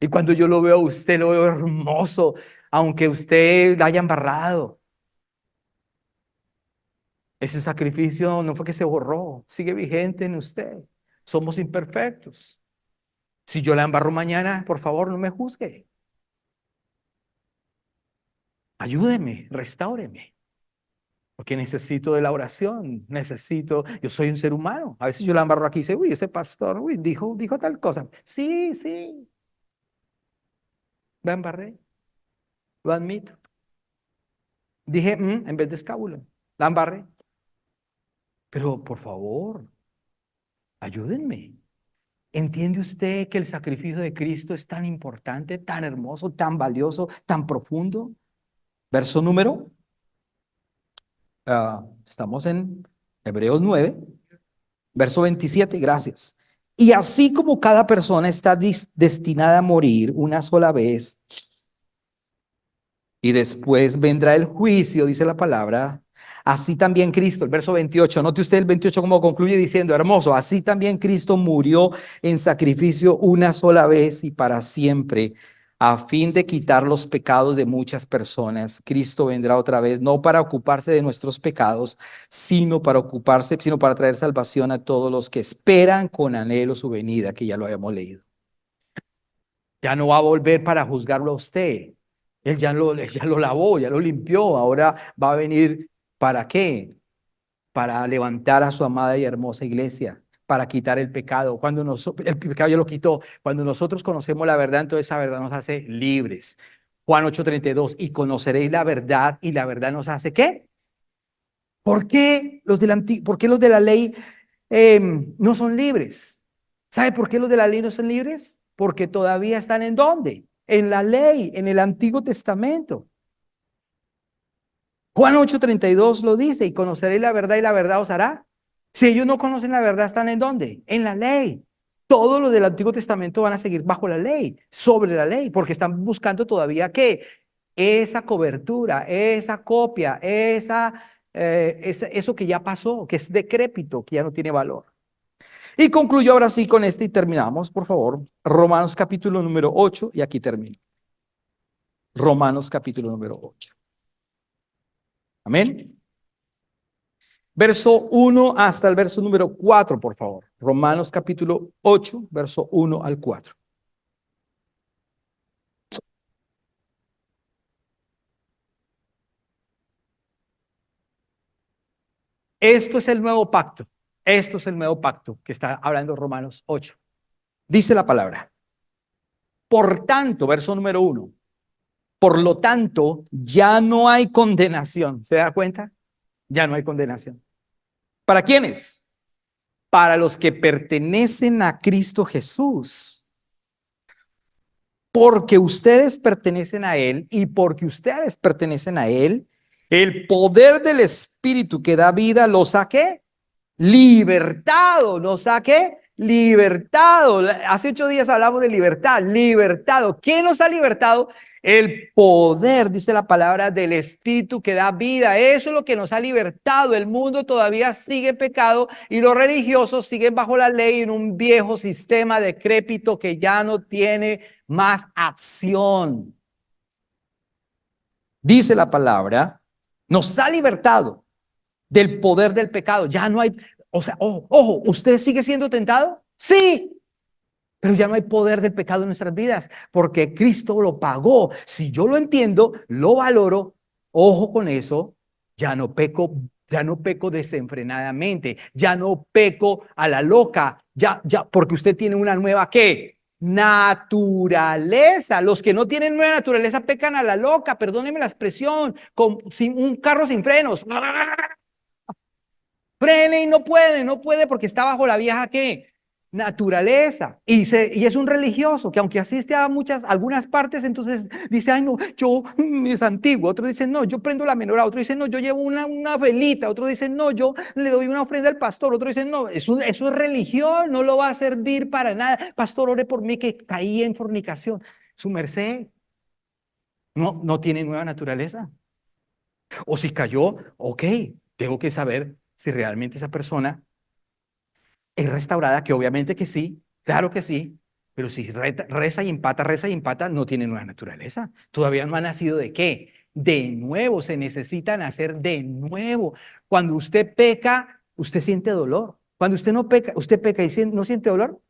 Y cuando yo lo veo a usted, lo veo hermoso, aunque usted la haya embarrado. Ese sacrificio no fue que se borró, sigue vigente en usted. Somos imperfectos. Si yo la embarro mañana, por favor, no me juzgue. Ayúdeme, restáureme. Porque necesito de la oración, yo soy un ser humano. A veces yo la embarro aquí y dice, uy, ese pastor, uy, dijo tal cosa. Sí, sí, la embarré, lo admito. Dije, en vez de escábulo, la embarré. Pero por favor, ayúdenme. ¿Entiende usted que el sacrificio de Cristo es tan importante, tan hermoso, tan valioso, tan profundo? Verso número, estamos en Hebreos 9, verso 27, gracias. Y así como cada persona está destinada a morir una sola vez, y después vendrá el juicio, dice la palabra. Así también Cristo, el verso 28, note usted el 28 como concluye diciendo, hermoso, así también Cristo murió en sacrificio una sola vez y para siempre, a fin de quitar los pecados de muchas personas. Cristo vendrá otra vez, no para ocuparse de nuestros pecados, sino para traer salvación a todos los que esperan con anhelo su venida, que ya lo habíamos leído. Ya no va a volver para juzgarlo a usted. Él ya lo lavó, ya lo limpió. Ahora va a venir, ¿para qué? Para levantar a su amada y hermosa iglesia, para quitar el pecado. El pecado ya lo quitó. Cuando nosotros conocemos la verdad, entonces esa verdad nos hace libres. Juan 8:32, y conoceréis la verdad, y la verdad nos hace ¿qué? ¿Por qué los de la ley no son libres? ¿Sabe por qué los de la ley no son libres? Porque todavía están ¿en dónde? En la ley, en el Antiguo Testamento. Juan 8:32 lo dice, y conoceréis la verdad y la verdad os hará. Si ellos no conocen la verdad, ¿están en dónde? En la ley. Todos los del Antiguo Testamento van a seguir bajo la ley, sobre la ley, porque están buscando todavía ¿qué? Esa cobertura, esa copia, eso que ya pasó, que es decrépito, que ya no tiene valor. Y concluyo ahora sí con este y terminamos, por favor. Romanos capítulo número 8, y aquí termino. Romanos capítulo número 8. Amén. Verso 1 hasta el verso número 4, por favor. Romanos capítulo 8, verso 1 al 4. Esto es el nuevo pacto. Esto es el nuevo pacto que está hablando Romanos 8. Dice la palabra. Por tanto, verso número 1. Por lo tanto, ya no hay condenación. ¿Se da cuenta? Ya no hay condenación. ¿Para quiénes? Para los que pertenecen a Cristo Jesús. Porque ustedes pertenecen a Él y porque ustedes pertenecen a Él, el poder del Espíritu que da vida los ha ¿qué? Libertado, nos ha ¿qué? Libertado. Hace 8 días hablamos de libertad, libertado. ¿Qué nos ha libertado? El poder, dice la palabra, del Espíritu que da vida. Eso es lo que nos ha libertado. El mundo todavía sigue en pecado y los religiosos siguen bajo la ley en un viejo sistema decrépito que ya no tiene más acción. Dice la palabra, nos ha libertado del poder del pecado. Ya no hay, o sea, ojo, ¿usted sigue siendo tentado? Sí, pero ya no hay poder del pecado en nuestras vidas porque Cristo lo pagó. Si yo lo entiendo, lo valoro, ojo con eso, ya no peco desenfrenadamente, ya no peco a la loca, ya, porque usted tiene una nueva ¿qué? Naturaleza. Los que no tienen nueva naturaleza pecan a la loca, perdónenme la expresión, sin un carro sin frenos. Frene y no puede porque está bajo la vieja ¿qué? Naturaleza. Y es un religioso que aunque asiste a algunas partes, entonces dice, ay no, yo es antiguo. Otro dice, no, yo prendo la menorá. Otro dice, no, yo llevo una velita. Otro dice, no, yo le doy una ofrenda al pastor. Otro dice, no, eso es religión, no lo va a servir para nada. Pastor, ore por mí que caí en fornicación. Su merced no tiene nueva naturaleza. O si cayó, ok, tengo que saber si realmente esa persona es restaurada, que obviamente que sí, claro que sí, pero si reza y empata, no tiene nueva naturaleza. Todavía no ha nacido ¿de qué? De nuevo, se necesita nacer de nuevo. Cuando usted peca, usted siente dolor. Cuando usted no peca, usted peca y no siente dolor.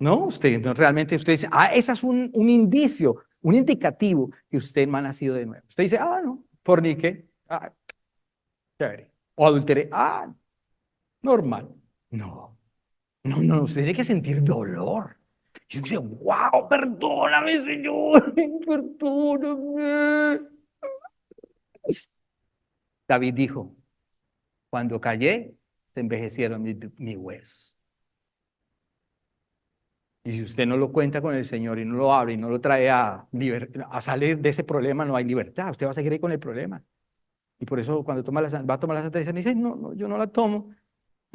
No, usted no, realmente usted dice, ese es un indicio, un indicativo que usted no ha nacido de nuevo. Usted dice, no, fornique, chévere. O adulteré, normal. No. No, usted tiene que sentir dolor. Yo dice, wow, perdóname, Señor, perdóname. David dijo, cuando callé, se envejecieron mis huesos. Y si usted no lo cuenta con el Señor y no lo abre y no lo trae a salir de ese problema, no hay libertad. Usted va a seguir ahí con el problema. Y por eso cuando va a tomar la Santa Cena, dice, no, yo no la tomo.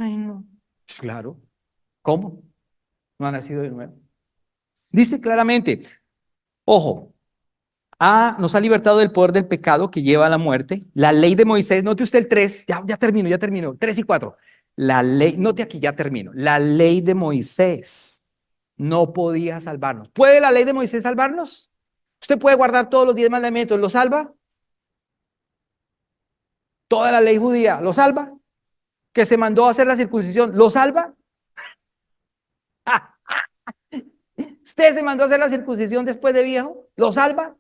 Ay, no. Pues claro. ¿Cómo? No ha nacido de nuevo. Dice claramente, ojo, nos ha libertado del poder del pecado que lleva a la muerte. La ley de Moisés, note usted el 3, ya termino, 3 y 4. La ley, note aquí, ya termino. La ley de Moisés no podía salvarnos. ¿Puede la ley de Moisés salvarnos? ¿Usted puede guardar todos los 10 mandamientos? ¿Lo salva? ¿Toda la ley judía lo salva? ¿Que se mandó a hacer la circuncisión lo salva? ¿Usted se mandó a hacer la circuncisión después de viejo? ¿Lo salva?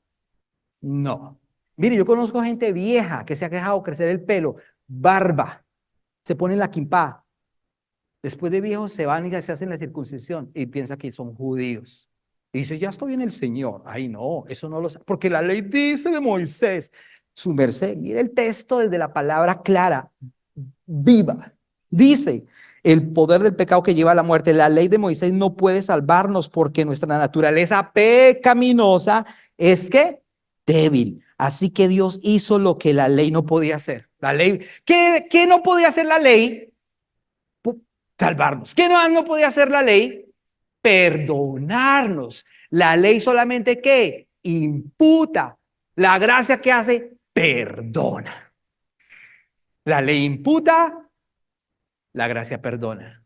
No. Mire, yo conozco gente vieja que se ha dejado crecer el pelo, barba, se ponen la quimpa. Después de viejos se van y se hacen la circuncisión y piensan que son judíos. Y dice, ya estoy en el Señor. Ay, no, eso no lo sé. Porque la ley dice de Moisés. su merced. Mire el texto desde la palabra clara, viva. Dice, el poder del pecado que lleva a la muerte. La ley de Moisés no puede salvarnos porque nuestra naturaleza pecaminosa es que débil. Así que Dios hizo lo que la ley no podía hacer. La ley, ¿qué no podía hacer la ley? Salvarnos. ¿Qué no podía hacer la ley? Perdonarnos. La ley solamente ¿qué? Imputa. La gracia que hace, perdona. La ley imputa, la gracia perdona.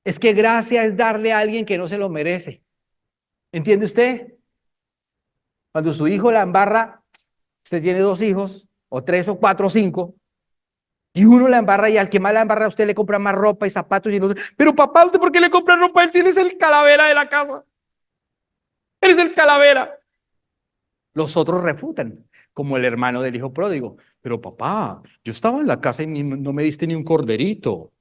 Es que gracia es darle a alguien que no se lo merece. ¿Entiende usted? Cuando su hijo la embarra, usted tiene 2 hijos, o 3 o 4 o 5, y uno la embarra y al que más la embarra usted le compra más ropa y zapatos y no. Pero papá, ¿usted por qué le compra ropa a él si él es el calavera de la casa? Él es el calavera. Los otros refutan, como el hermano del hijo pródigo. Pero papá, yo estaba en la casa y no me diste ni un corderito.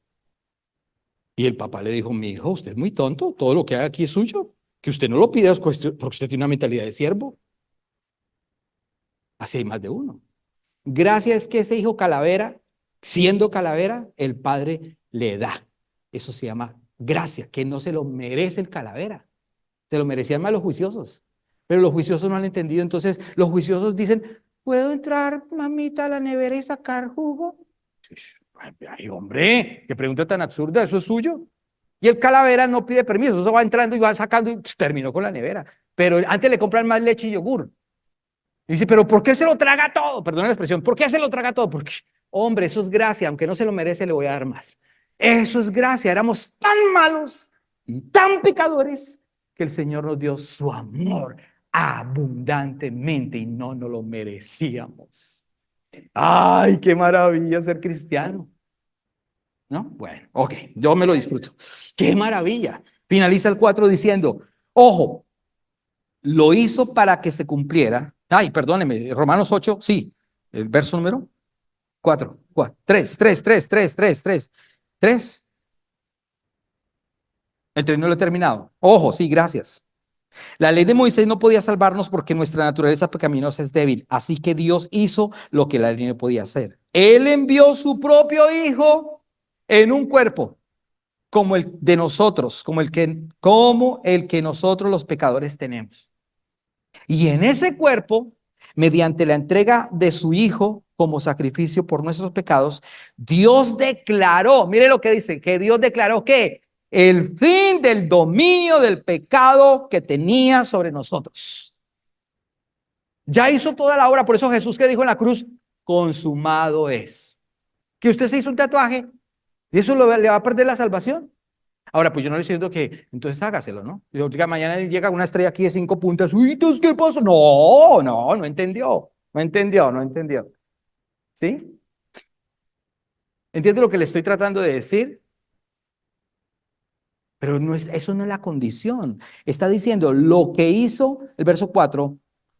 Y el papá le dijo, mi hijo, usted es muy tonto, todo lo que hay aquí es suyo. Que usted no lo pida porque usted tiene una mentalidad de siervo. Así hay más de uno. Gracias es que ese hijo calavera, siendo calavera, el padre le da. Eso se llama gracia, que no se lo merece el calavera. Se lo merecían más los juiciosos. Pero los juiciosos no han entendido. Entonces, los juiciosos dicen, ¿puedo entrar, mamita, a la nevera y sacar jugo? Ay, hombre, qué pregunta tan absurda, ¿eso es suyo? Y el calavera no pide permiso, eso va entrando y va sacando y terminó con la nevera. Pero antes le compran más leche y yogur. Y dice, pero ¿por qué se lo traga todo? Perdona la expresión, ¿por qué se lo traga todo? Porque, hombre, eso es gracia, aunque no se lo merece, le voy a dar más. Eso es gracia, éramos tan malos y tan pecadores que el Señor nos dio su amor abundantemente y no nos lo merecíamos. Ay, qué maravilla ser cristiano. ¿No? Bueno, ok, yo me lo disfruto. Qué maravilla. Finaliza el 4 diciendo, ojo, lo hizo para que se cumpliera. Ay, perdóneme, Romanos 8, sí, el verso número 4, 3, 3, 3, 3, 3, 3, 3. El término lo he terminado. Ojo, sí, gracias. La ley de Moisés no podía salvarnos porque nuestra naturaleza pecaminosa es débil. Así que Dios hizo lo que la ley no podía hacer. Él envió su propio hijo en un cuerpo como el de nosotros, como el que nosotros los pecadores tenemos. Y en ese cuerpo, mediante la entrega de su Hijo como sacrificio por nuestros pecados, Dios declaró, mire lo que dice, que Dios declaró que el fin del dominio del pecado que tenía sobre nosotros. Ya hizo toda la obra, por eso Jesús que dijo en la cruz, consumado es. Que usted se hizo un tatuaje y eso le va a perder la salvación. Ahora, pues yo no le estoy diciendo que, entonces hágaselo, ¿no? Yo, mañana llega una estrella aquí de 5 puntas, uy, entonces, ¿qué pasó? No, no, no entendió, no entendió, no entendió. ¿Sí? ¿Entiende lo que le estoy tratando de decir? Pero no es, eso no es la condición. Está diciendo lo que hizo, el verso 4,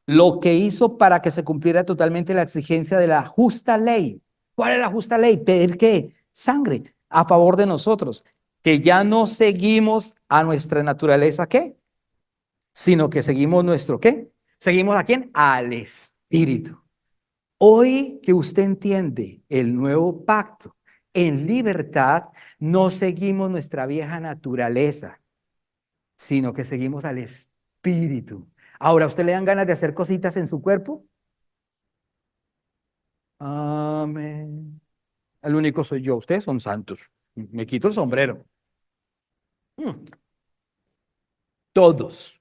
lo que hizo para que se cumpliera totalmente la exigencia de la justa ley. ¿Cuál es la justa ley? Pedir qué? Sangre a favor de nosotros, que ya no seguimos a nuestra naturaleza, ¿qué? Sino que seguimos nuestro ¿qué? ¿Seguimos a quién? Al Espíritu. Hoy que usted entiende el nuevo pacto en libertad, no seguimos nuestra vieja naturaleza, sino que seguimos al Espíritu. Ahora, ¿a usted le dan ganas de hacer cositas en su cuerpo? Amén. El único soy yo, ustedes son santos. Me quito el sombrero. Mm, Todos.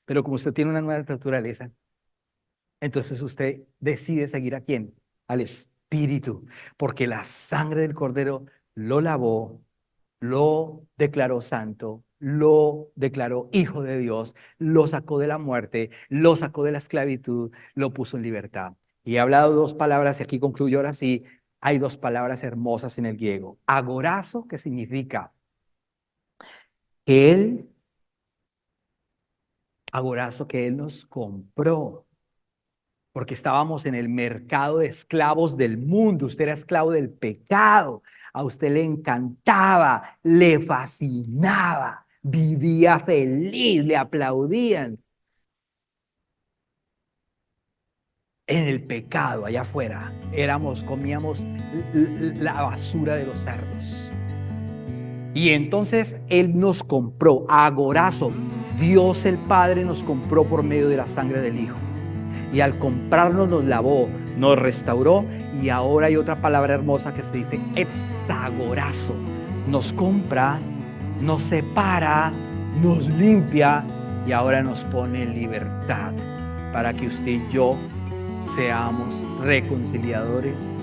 Pero como usted tiene una nueva naturaleza, entonces usted decide seguir a quién, al Espíritu, porque la sangre del Cordero lo lavó, lo declaró santo, lo declaró hijo de Dios, lo sacó de la muerte, lo sacó de la esclavitud, lo puso en libertad. Y he hablado 2 palabras y aquí concluyo ahora sí. Hay 2 palabras hermosas en el griego. Agorazo, que significa que Él, agorazo, que Él nos compró. Porque estábamos en el mercado de esclavos del mundo. Usted era esclavo del pecado. A usted le encantaba, le fascinaba, vivía feliz, le aplaudían. en el pecado allá afuera. Comíamos la basura de los cerdos. Y entonces Él nos compró, agorazo. Dios el Padre nos compró por medio de la sangre del Hijo. Y al comprarnos nos lavó, nos restauró. Y ahora hay otra palabra hermosa que se dice exagorazo. Nos compra, nos separa, nos limpia y ahora nos pone en libertad para que usted y yo seamos reconciliadores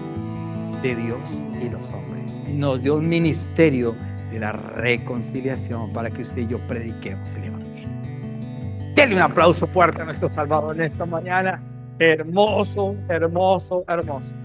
de Dios y los hombres. Nos dio un ministerio de la reconciliación para que usted y yo prediquemos el evangelio. Denle un aplauso fuerte a nuestro Salvador en esta mañana. Hermoso, hermoso, hermoso.